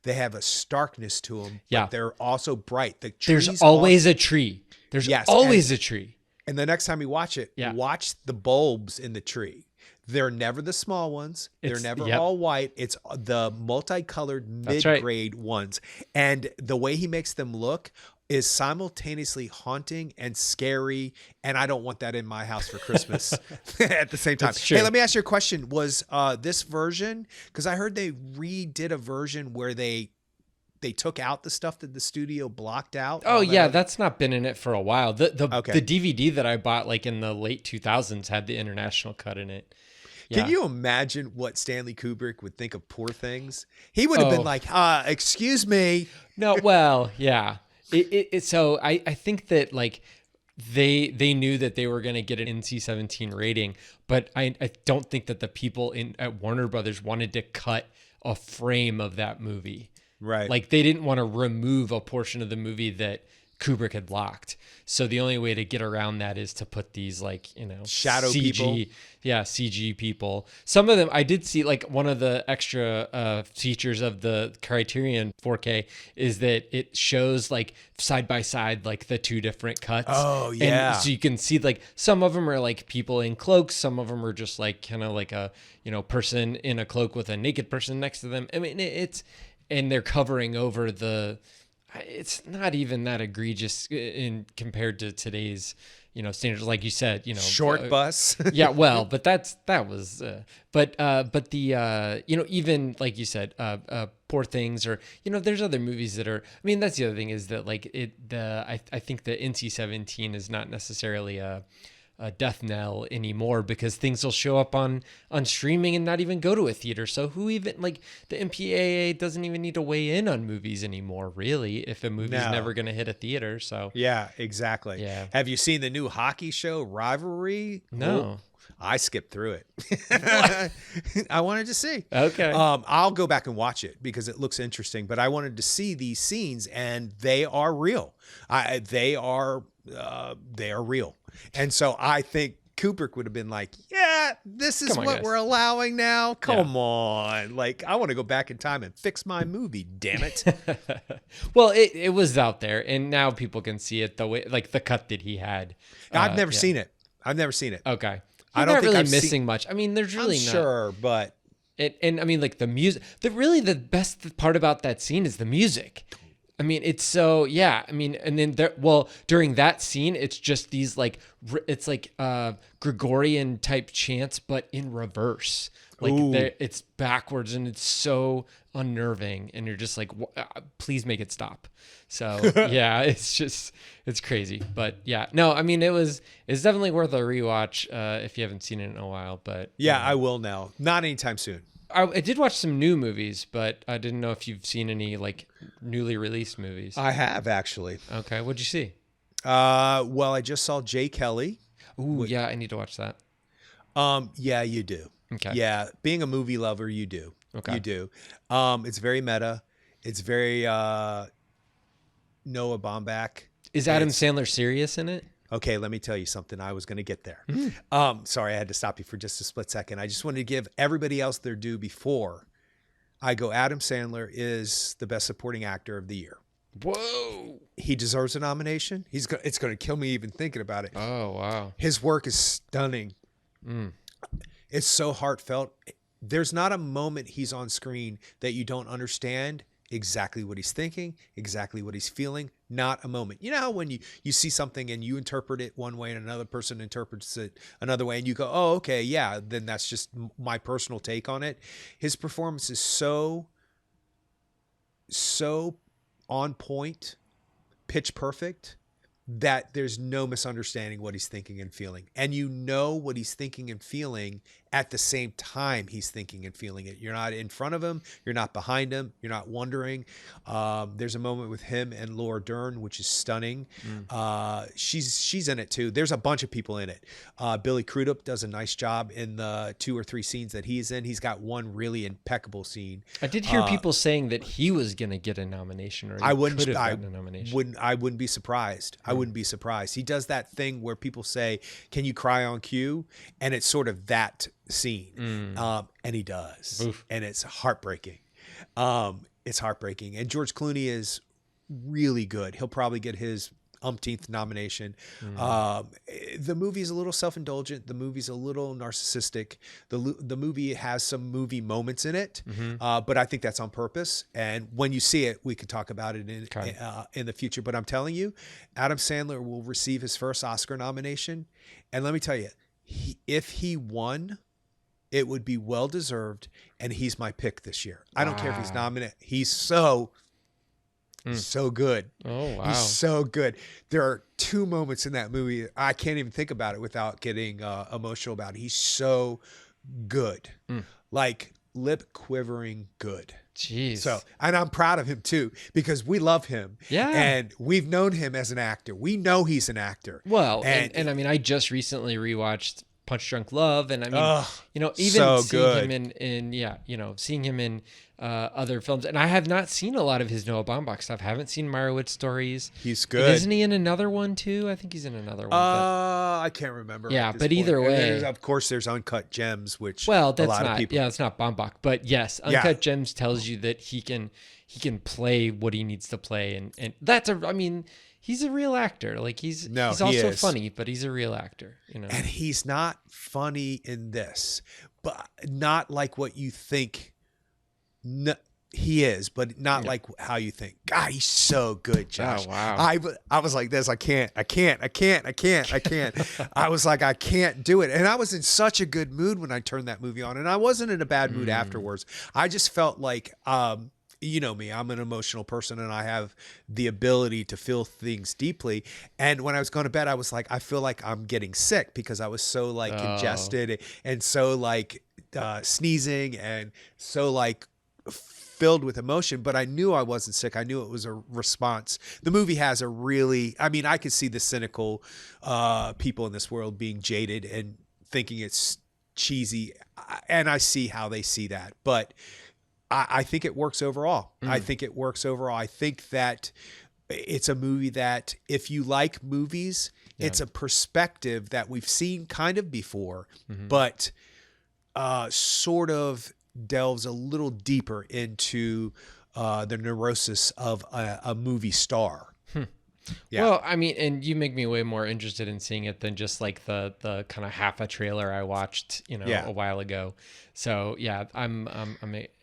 have a starkness to them. Yeah. But they're also bright. There's always a tree. There's always a tree. And the next time you watch it, watch the bulbs in the tree. They're never the small ones. They're never all white. It's the multicolored mid-grade ones. And the way he makes them look is simultaneously haunting and scary. And I don't want that in my house for Christmas at the same time. Hey, let me ask you a question. Was this version, because I heard they redid a version where they took out the stuff that the studio blocked out. Oh yeah, that's not been in it for a while. The DVD that I bought like in the late 2000s had the international cut in it. Yeah. Can you imagine what Stanley Kubrick would think of Poor Things? He would have been like, excuse me. No, well, yeah. So I think that like they knew that they were going to get an NC-17 rating, but I don't think that the people at Warner Brothers wanted to cut a frame of that movie. Right. Like they didn't want to remove a portion of the movie that Kubrick had blocked. So the only way to get around that is to put these shadow CG, people. Yeah, CG people. Some of them I did see, like one of the extra features of the Criterion 4K is that it shows like side by side like the two different cuts. Oh yeah. And so you can see like some of them are like people in cloaks, some of them are just like kind of like a person in a cloak with a naked person next to them. I mean and they're covering over it's not even that egregious compared to today's, standards. Like you said, short bus. Yeah. Well, but that was, but the, even like you said, Poor Things, or, there's other movies that are, I mean, that's the other thing is that like I think the NC-17 is not necessarily a death knell anymore, because things will show up on streaming and not even go to a theater. So who even, like, the MPAA doesn't even need to weigh in on movies anymore, really, if a movie's never going to hit a theater. So yeah, exactly. Yeah. Have you seen the new hockey show Rivalry? No. I skipped through it. I wanted to see. Okay. I'll go back and watch it because it looks interesting, but I wanted to see these scenes, and they are real. They are real. And so I think Kubrick would have been like, yeah, this is what we're allowing now. Come on. Like, I want to go back in time and fix my movie, damn it. Well, it was out there, and now people can see it the way, like the cut that he had. I've never seen it. Okay. I don't think really I've missing much. I mean, there's really not. Sure, but and I mean, like the music. The best part about that scene is the music. I mean, it's so, yeah. I mean, and then during that scene, it's just these like, it's like Gregorian type chants, but in reverse. Like it's backwards, and it's so unnerving, and you're just like, please make it stop. So yeah, it's crazy. But yeah, no, I mean, it's definitely worth a rewatch if you haven't seen it in a while. But yeah, I will now. Not anytime soon. I did watch some new movies, but I didn't know if you've seen any like newly released movies. I have, actually. Okay, what'd you see? Well, I just saw Jay Kelly. Ooh, yeah, I need to watch that. Yeah, you do. Okay. Yeah, being a movie lover, you do. Okay. You do. It's very meta. It's very Noah Baumbach. Is Adam Sandler serious in it? Okay, let me tell you something. I was going to get there. Sorry, I had to stop you for just a split second. I just wanted to give everybody else their due before I go. Adam Sandler is the best supporting actor of the year. Whoa. He deserves a nomination. It's going to kill me even thinking about it. Oh, wow. His work is stunning. It's so heartfelt. There's not a moment he's on screen that you don't understand exactly what he's thinking, exactly what he's feeling. Not a moment. You know how when you see something and you interpret it one way and another person interprets it another way and you go, oh, okay, yeah, then that's just my personal take on it. His performance is so on point, pitch perfect, that there's no misunderstanding what he's thinking and feeling. And you know what he's thinking and feeling at the same time he's thinking and feeling it. You're not in front of him. You're not behind him. You're not wondering. There's a moment with him and Laura Dern, which is stunning. She's in it too. There's a bunch of people in it. Billy Crudup does a nice job in the 2 or 3 scenes that he's in. He's got one really impeccable scene. I did hear people saying that he was going to get a nomination, or I wouldn't be surprised. I wouldn't be surprised. He does that thing where people say, "Can you cry on cue?" And it's sort of that scene, and he does. Oof. And it's heartbreaking. It's heartbreaking. And George Clooney is really good. He'll probably get his umpteenth nomination. The movie is a little self-indulgent. The movie's a little narcissistic. The movie has some movie moments in it, but I think that's on purpose. And when you see it, we could talk about it in the future. But I'm telling you, Adam Sandler will receive his first Oscar nomination. And let me tell you, if he won, it would be well-deserved, and he's my pick this year. I don't care if he's nominated. He's so good. Oh, wow. He's so good. There are 2 moments in that movie. I can't even think about it without getting emotional about it. He's so good. Like lip quivering good. Jeez. So, and I'm proud of him too, because we love him. Yeah. And we've known him as an actor. We know he's an actor. Well, and I mean, I just recently rewatched Punch Drunk Love, and I mean, even so seeing him seeing him in other films, and I have not seen a lot of his Noah Baumbach stuff. I haven't seen Meyerowitz Stories. He's good. And isn't he in another one too? I think he's in another one. I can't remember. Yeah, but either way, of course, there's Uncut Gems, which that's a lot not. of people. Yeah, it's not Baumbach, but yes, Uncut Gems tells you that he can play what he needs to play, and that's I mean, he's a real actor. Like he's also funny, but he's a real actor, you know. And he's not funny in this, but not like what you think. No, he is, but not like how you think. God, he's so good, Josh. Oh, wow. I was like this. I can't. I was like, I can't do it. And I was in such a good mood when I turned that movie on, and I wasn't in a bad mood afterwards. I just felt like, you know me, I'm an emotional person, and I have the ability to feel things deeply. And when I was going to bed, I was like, I feel like I'm getting sick because I was so like congested and so like sneezing and so like filled with emotion, but I knew I wasn't sick. I knew it was a response. The movie has a really, I mean, I could see the cynical people in this world being jaded and thinking it's cheesy, and I see how they see that, but I think it works overall. I think it works overall. I think that it's a movie that if you like movies, it's a perspective that we've seen kind of before, but sort of delves a little deeper into the neurosis of a movie star. Yeah. Well, I mean, and you make me way more interested in seeing it than just like the kind of half a trailer I watched, a while ago. So yeah, I'm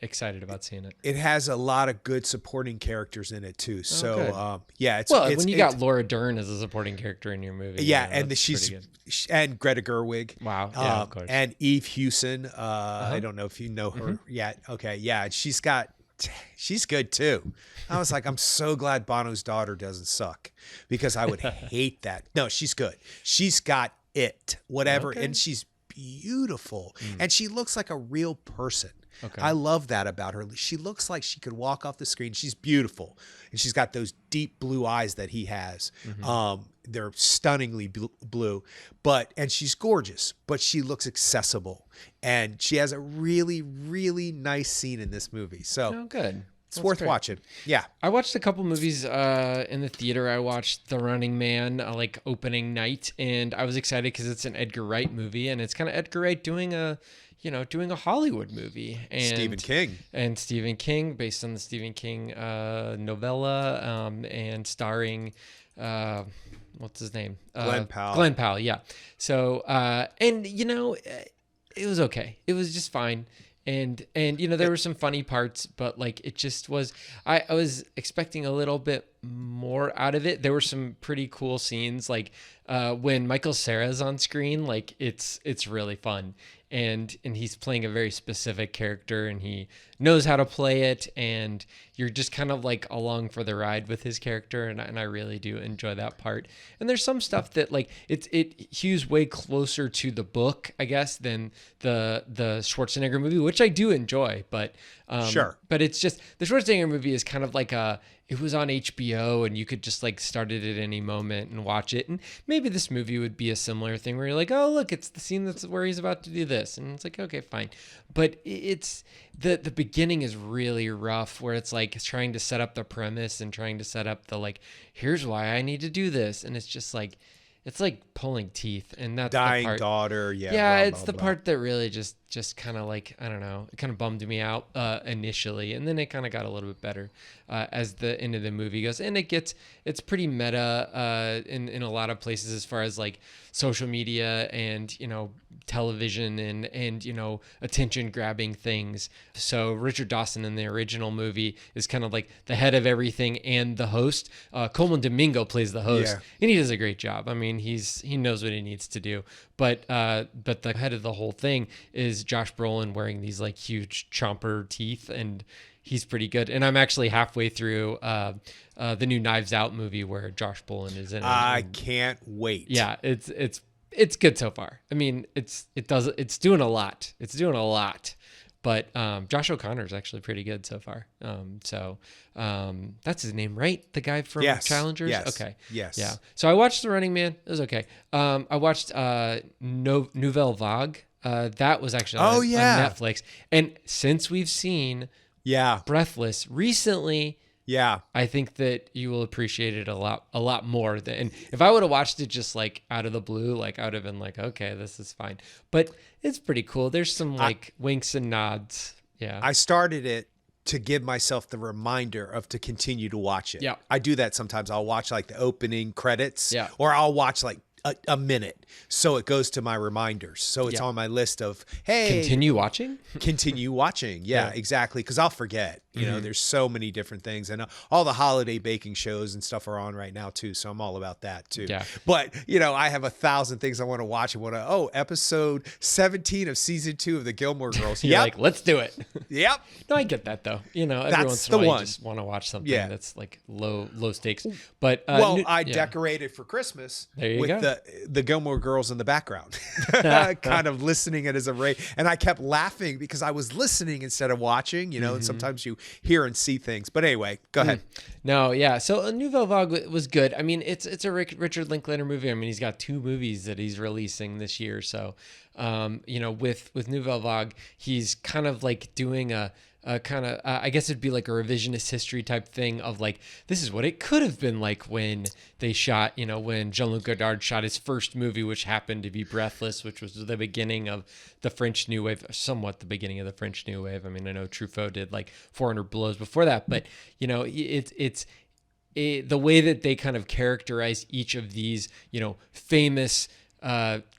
excited about seeing it. It has a lot of good supporting characters in it too. So it's when you got Laura Dern as a supporting character in your movie. Yeah, and she's and Greta Gerwig. Wow. Yeah, of course. And Eve Hewson. I don't know if you know her yet. Okay, yeah, she's good too. I was like, I'm so glad Bono's daughter doesn't suck, because I would hate that. No, she's good. She's got it, whatever. Okay. And she's beautiful. And she looks like a real person. Okay. I love that about her. She looks like she could walk off the screen. She's beautiful. And she's got those deep blue eyes that he has. They're stunningly blue, and she's gorgeous, but she looks accessible. And she has a really, really nice scene in this movie. So good. It's worth watching. Yeah. I watched a couple movies in the theater. I watched The Running Man, like opening night, and I was excited because it's an Edgar Wright movie, and it's kind of Edgar Wright doing a Hollywood movie. And Stephen King, based on the Stephen King novella, and starring what's his name? Glenn Powell. Glenn Powell, yeah. So and it was okay. It was just fine. And there were some funny parts, but like it just was, I was expecting a little bit more out of it. There were some pretty cool scenes, like when Michael Cera's on screen, like it's really fun. And he's playing a very specific character, and he knows how to play it, and you're just kind of like along for the ride with his character, and I really do enjoy that part. And there's some stuff that like it hews way closer to the book, I guess, than the Schwarzenegger movie, which I do enjoy, but sure. But it's just the Schwarzenegger movie is kind of like it was on HBO, and you could just like start it at any moment and watch it. And maybe this movie would be a similar thing where you're like, oh, look, it's the scene that's where he's about to do this. And it's like, okay, fine. But it's the beginning is really rough, where it's like trying to set up the premise and trying to set up the like, here's why I need to do this. And it's just like, it's like pulling teeth, and that's dying the part, daughter. Yeah. Yeah. Blah, It's blah, the blah. part that really just kind of like, I don't know, it kind of bummed me out initially. And then it kind of got a little bit better as the end of the movie goes. And it's pretty meta in a lot of places as far as like social media and, television and attention grabbing things. So Richard Dawson in the original movie is kind of like the head of everything and the host. Coleman Domingo plays the host, and he does a great job. I mean, he knows what he needs to do. But the head of the whole thing is Josh Brolin, wearing these like huge chomper teeth, and he's pretty good. And I'm actually halfway through the new Knives Out movie where Josh Brolin is in it. I can't wait. Yeah, it's good so far. I mean, it's doing a lot. It's doing a lot. But Josh O'Connor's actually pretty good so far. So that's his name, right? The guy from Challengers? Yes. Okay. Yes. Yeah. So I watched The Running Man. It was okay. I watched Nouvelle Vogue. That was actually on Netflix. And since we've seen Breathless recently, I think that you will appreciate it a lot more and if I would have watched it just like out of the blue, like I would have been like, okay, this is fine. But it's pretty cool. There's some like winks and nods. Yeah. I started it to give myself the reminder to continue to watch it. Yeah. I do that sometimes. I'll watch like the opening credits. Yeah. Or I'll watch like a minute, so it goes to my reminders, so it's on my list of, hey, continue watching. Yeah, exactly, because I'll forget. There's so many different things, and all the holiday baking shows and stuff are on right now too, so I'm all about that too. But I have 1,000 things I want to watch. Episode 17 of season 2 of the Gilmore Girls. You're like, let's do it. Yep. No, I get that though. Every That's once in a the while one. you just want to watch something that's like low stakes. But I decorated for Christmas with the Gilmore Girls in the background, kind of listening it as a ray. And I kept laughing because I was listening instead of watching, and sometimes you hear and see things. But anyway, go ahead. No, yeah. So Nouvelle Vogue was good. I mean, it's a Richard Linklater movie. I mean, he's got 2 movies that he's releasing this year. So, with Nouvelle Vogue, he's kind of like doing a kind of, I guess it'd be like a revisionist history type thing of like, this is what it could have been like when they shot, when Jean-Luc Godard shot his first movie, which happened to be Breathless, which was the beginning of the French New Wave, somewhat the beginning of the French New Wave. I mean, I know Truffaut did like 400 Blows before that, but it's the way that they kind of characterize each of these, famous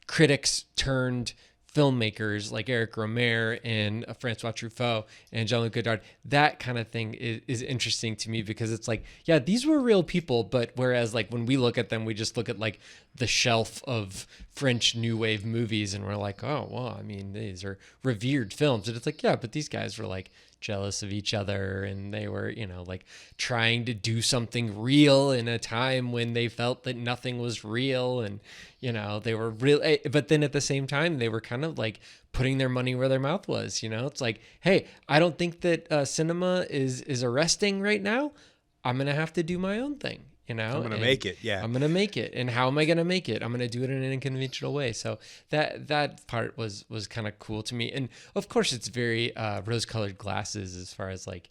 critics turned filmmakers like Eric Rohmer and Francois Truffaut and Jean-Luc Godard, that kind of thing is interesting to me because it's like, yeah, these were real people, but whereas like when we look at them, we just look at like the shelf of French New Wave movies and we're like, oh, well, I mean, these are revered films. And it's like, yeah, but these guys were like jealous of each other and they were, like trying to do something real in a time when they felt that nothing was real and, they were real, but then at the same time, they were kind of like putting their money where their mouth was, it's like, hey, I don't think that cinema is arresting right now. I'm going to have to do my own thing. I'm going to make it. Yeah. I'm going to make it. And how am I going to make it? I'm going to do it in an unconventional way. So that part was kind of cool to me. And of course it's very rose-colored glasses as far as like,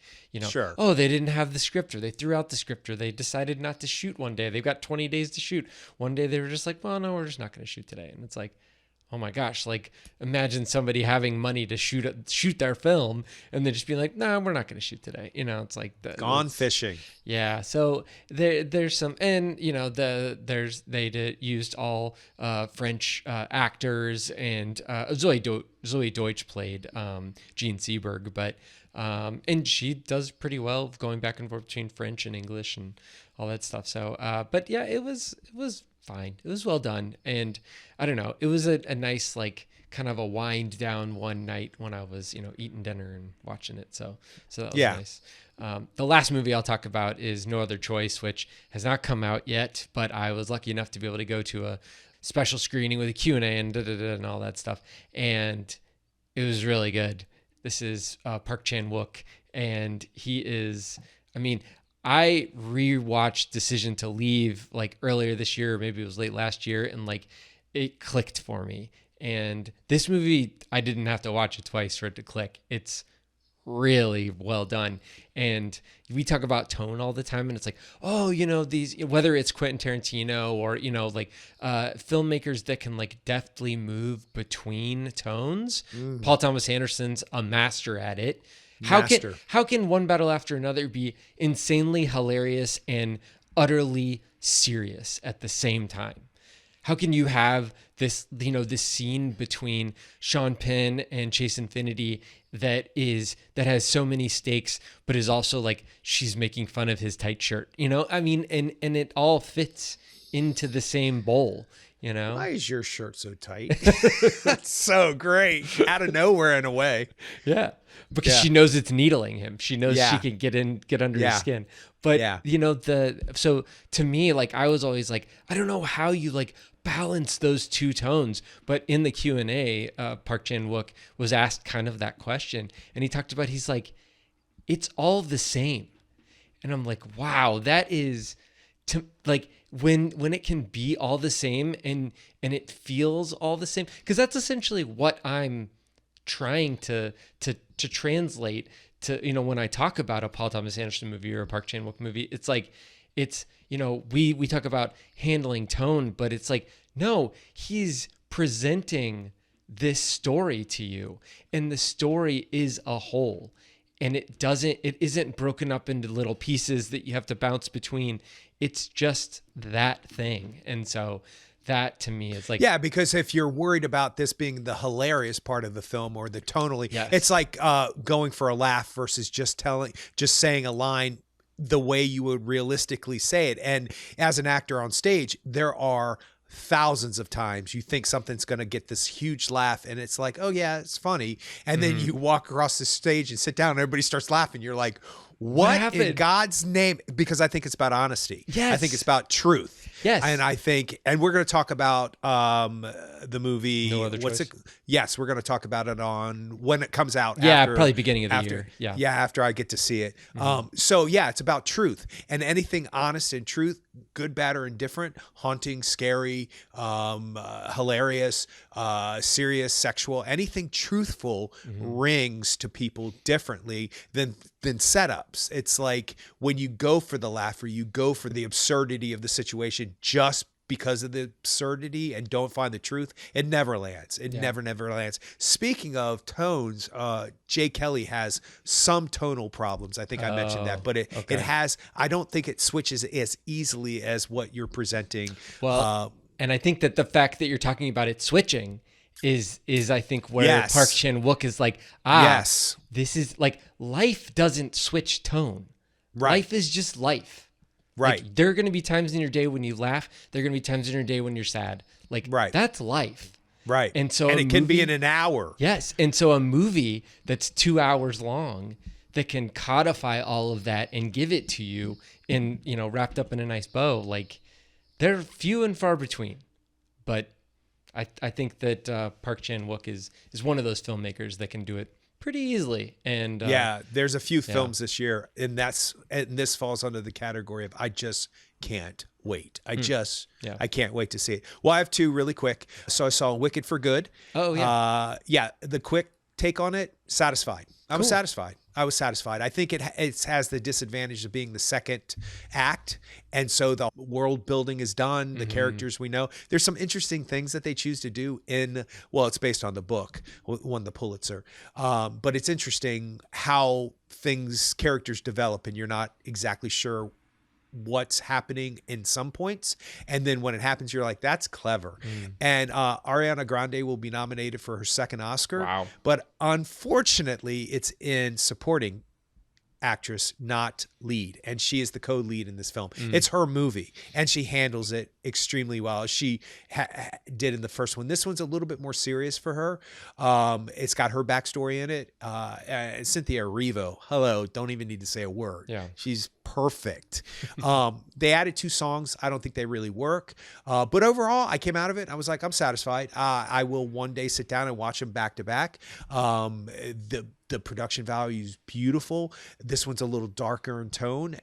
Sure. Oh, they didn't have the script, or they threw out the script, or they decided not to shoot one day. They've got 20 days to shoot. One day they were just like, well, no, we're just not going to shoot today. And it's like, oh my gosh, like imagine somebody having money to shoot their film and then just being like, no, we're not going to shoot today. It's like gone fishing. Yeah. So there's some, and they used all French actors, and Zoe Deutsch played Jean Seberg, but and she does pretty well going back and forth between French and English and all that stuff. So, but yeah, it was fine. It was well done. And I don't know, it was a nice, like kind of a wind down one night when I was, eating dinner and watching it. So that was nice. The last movie I'll talk about is No Other Choice, which has not come out yet, but I was lucky enough to be able to go to a special screening with a Q&A and all that stuff. And it was really good. This is Park Chan-wook, and he is, I rewatched Decision to Leave like earlier this year, or maybe it was late last year, and like it clicked for me. And this movie, I didn't have to watch it twice for it to click. It's really well done. And we talk about tone all the time, and it's like, oh, these, whether it's Quentin Tarantino or, like filmmakers that can like deftly move between tones. Paul Thomas Anderson's a master at it. How can One Battle After Another be insanely hilarious and utterly serious at the same time? How can you have this, this scene between Sean Penn and Chase Infinity that has so many stakes, but is also like she's making fun of his tight shirt, and it all fits into the same bowl. Why is your shirt so tight? That's so great. Out of nowhere in a way. Yeah. Because she knows it's needling him. She knows she can get under his skin. But so to me, like I was always like, I don't know how you like balance those two tones. But in the Q&A, Park Chan-wook was asked kind of that question. And he talked about, he's like, it's all the same. And I'm like, wow, that is to like, when it can be all the same and it feels all the same, because that's essentially what I'm trying to translate to, when I talk about a Paul Thomas Anderson movie or a Park Chan-wook movie. It's like, it's, we talk about handling tone, but it's like, no, he's presenting this story to you, and the story is a whole, and it isn't broken up into little pieces that you have to bounce between. It's just that thing. And so that to me is like, yeah, because if you're worried about this being the hilarious part of the film or the tonally, it's like going for a laugh versus just saying a line the way you would realistically say it. And as an actor on stage, there are thousands of times you think something's going to get this huge laugh, and it's like, oh yeah, it's funny. And then you walk across the stage and sit down and everybody starts laughing. You're like, what in God's name? Because I think it's about honesty. Yes. I think it's about truth. Yes. And I think, and we're going to talk about the movie. No Other Choice? Yes, we're going to talk about it on when it comes out. Yeah, probably beginning of the year. Yeah. Yeah, after I get to see it. So yeah, it's about truth, and anything honest and truth, good, bad, or indifferent, haunting, scary, hilarious, serious, sexual, anything truthful rings to people differently than setups. It's like when you go for the laugh or you go for the absurdity of the situation just because of the absurdity and don't find the truth, it never lands. It never lands. Speaking of tones, Jay Kelly has some tonal problems. I think I mentioned that, but it has, I don't think it switches as easily as what you're presenting. Well, and I think that the fact that you're talking about it switching is I think where Park Chan-wook is like, this is like, life doesn't switch tone. Right. Life is just life. Right. Like, there are going to be times in your day when you laugh. There are going to be times in your day when you're sad. Like, that's life. Right. And so it can be in an hour. Yes. And so a movie that's 2 hours long that can codify all of that and give it to you in, wrapped up in a nice bow, like, they're few and far between. But I think that Park Chan-wook is one of those filmmakers that can do it pretty easily. And yeah, there's a few films this year, and this falls under the category of I just can't wait. I can't wait to see it. Well, I have two really quick. So I saw Wicked for Good. Oh yeah. Yeah, the quick take on it, satisfied. I was satisfied. I think it has the disadvantage of being the second act. And so the world building is done. The characters we know. There's some interesting things that they choose to do it's based on the book, won the Pulitzer. But it's interesting how characters develop and you're not exactly sure what's happening in some points, and then when it happens you're like, that's clever. And Ariana Grande will be nominated for her second Oscar, but unfortunately it's in supporting actress, not lead, and she is the co-lead in this film. It's her movie and she handles it extremely well. She did in the first one. This one's a little bit more serious for her. It's got her backstory in it. Cynthia Erivo, hello, don't even need to say a word. She's perfect. They added 2 songs. I don't think they really work, but overall I came out of it, I was like, I'm satisfied. I will one day sit down and watch them back to back. The production value is beautiful. This one's a little darker in tone.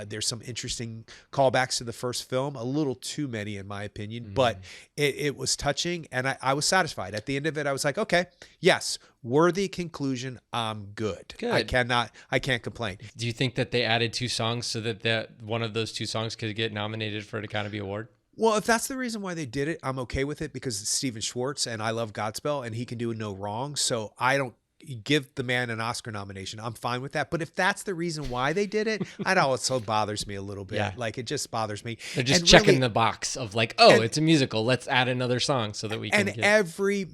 There's some interesting callbacks to the first film, a little too many in my opinion, but it was touching, and I was satisfied. At the end of it, I was like, okay, yes, worthy conclusion. I'm good. I can't complain. Do you think that they added 2 songs so that one of those 2 songs could get nominated for an Academy Award? Well, if that's the reason why they did it, I'm okay with it, because it's Stephen Schwartz and I love Godspell and he can do no wrong. So I don't give the man an Oscar nomination. I'm fine with that. But if that's the reason why they did it, I know it so bothers me a little bit. Yeah. Like, it just bothers me. They're just checking the box of like, it's a musical. Let's add another song so that we can. And every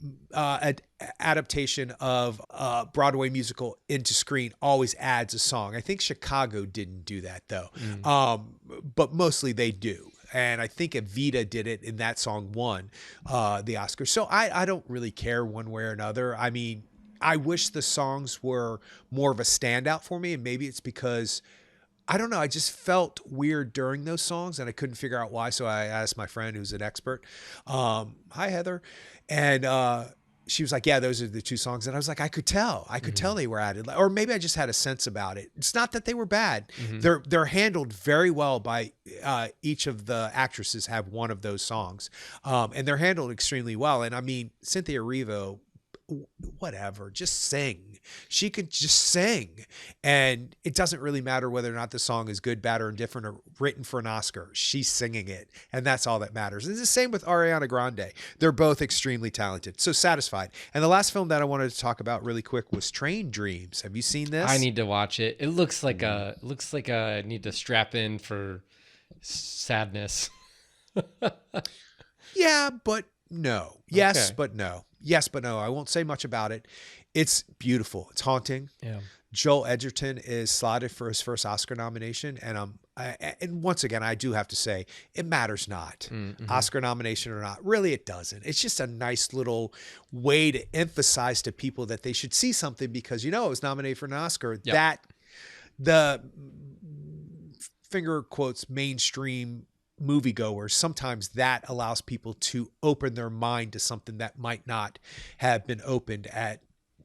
adaptation of a Broadway musical into screen always adds a song. I think Chicago didn't do that though. But mostly they do. And I think Evita did it, and that song won the Oscar. So I don't really care one way or another. I mean, I wish the songs were more of a standout for me, and maybe it's because, I don't know, I just felt weird during those songs and I couldn't figure out why. So I asked my friend who's an expert, hi Heather, and she was like, yeah, those are the 2 songs. And I was like, I could tell they were added, or maybe I just had a sense about it. It's not that they were bad. They're handled very well by each of the actresses have one of those songs, and they're handled extremely well. And I mean, Cynthia Erivo, whatever, just sing. She could just sing, and it doesn't really matter whether or not the song is good, bad, or indifferent, or written for an Oscar. She's singing it, and that's all that matters. It's the same with Ariana Grande. They're both extremely talented. So satisfied. And the last film that I wanted to talk about really quick was Train Dreams. Have you seen this? I need to watch it. It looks like I need to strap in for sadness. Yeah, but no. Yes, but no. Yes, but no. I won't say much about it. It's beautiful. It's haunting. Yeah. Joel Edgerton is slotted for his first Oscar nomination. And once again, I do have to say, it matters not. Oscar nomination or not. Really, it doesn't. It's just a nice little way to emphasize to people that they should see something because, it was nominated for an Oscar. Yep. That the finger quotes mainstream moviegoers, sometimes that allows people to open their mind to something that might not have been opened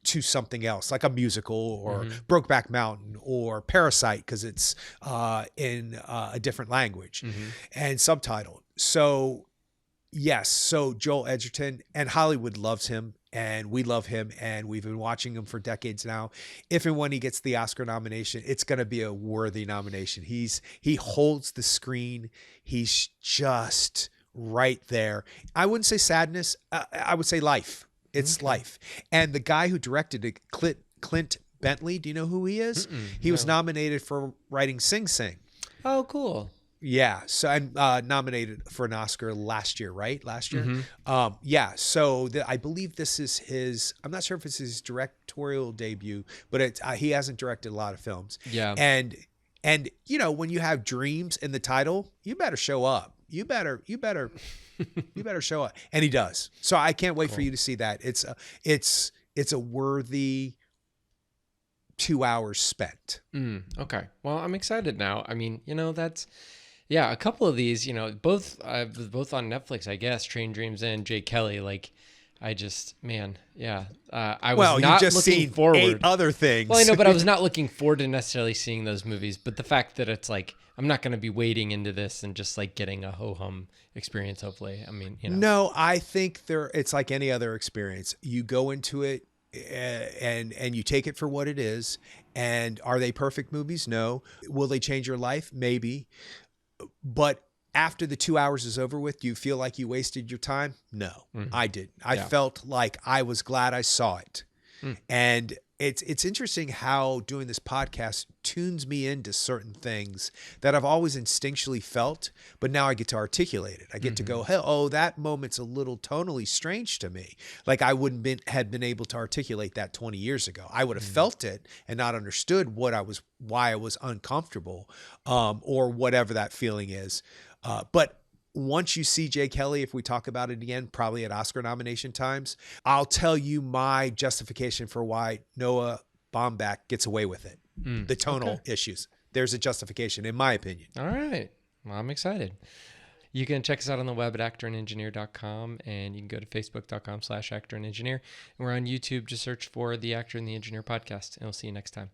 to something else, like a musical or Brokeback Mountain or Parasite, because it's in a different language and subtitled. So yes, so Joel Edgerton, and Hollywood loves him, and we love him, and we've been watching him for decades now. If and when he gets the Oscar nomination, it's going to be a worthy nomination. He holds the screen. He's just right there. I wouldn't say sadness. I would say life. It's life. And the guy who directed it, Clint Bentley, do you know who he is? He was nominated for writing Sing Sing. Oh, cool. Yeah. So I'm nominated for an Oscar last year, right? Last year. Yeah. So I believe this is his, I'm not sure if it's his directorial debut, but he hasn't directed a lot of films. Yeah. And when you have dreams in the title, you better show up. You better show up. And he does. So I can't wait for you to see that. It's a worthy 2 hours spent. Okay. Well, I'm excited now. I mean, that's, a couple of these, both on Netflix, I guess, Train Dreams and Jay Kelly, like, I just, man, yeah. I was Well, not you've just looking seen forward. 8 other things. Well, I know, but I was not looking forward to necessarily seeing those movies. But the fact that it's like, I'm not going to be wading into this and just like getting a ho-hum experience, hopefully. I mean, No, I think it's like any other experience. You go into it and you take it for what it is. And are they perfect movies? No. Will they change your life? Maybe. But after the 2 hours is over with, do you feel like you wasted your time? No, I didn't. I felt like I was glad I saw it. And it's interesting how doing this podcast tunes me into certain things that I've always instinctually felt, but now I get to articulate it. I get to go, hey, oh, that moment's a little tonally strange to me. Like I wouldn't have been able to articulate that 20 years ago. I would have felt it and not understood why I was uncomfortable, or whatever that feeling is. But once you see Jay Kelly, if we talk about it again, probably at Oscar nomination times, I'll tell you my justification for why Noah Baumbach gets away with it. The tonal issues. There's a justification, in my opinion. All right. Well, I'm excited. You can check us out on the web at actorandengineer.com, and you can go to facebook.com/actorandengineer. And we're on YouTube. Just search for the Actor and the Engineer podcast, and we'll see you next time.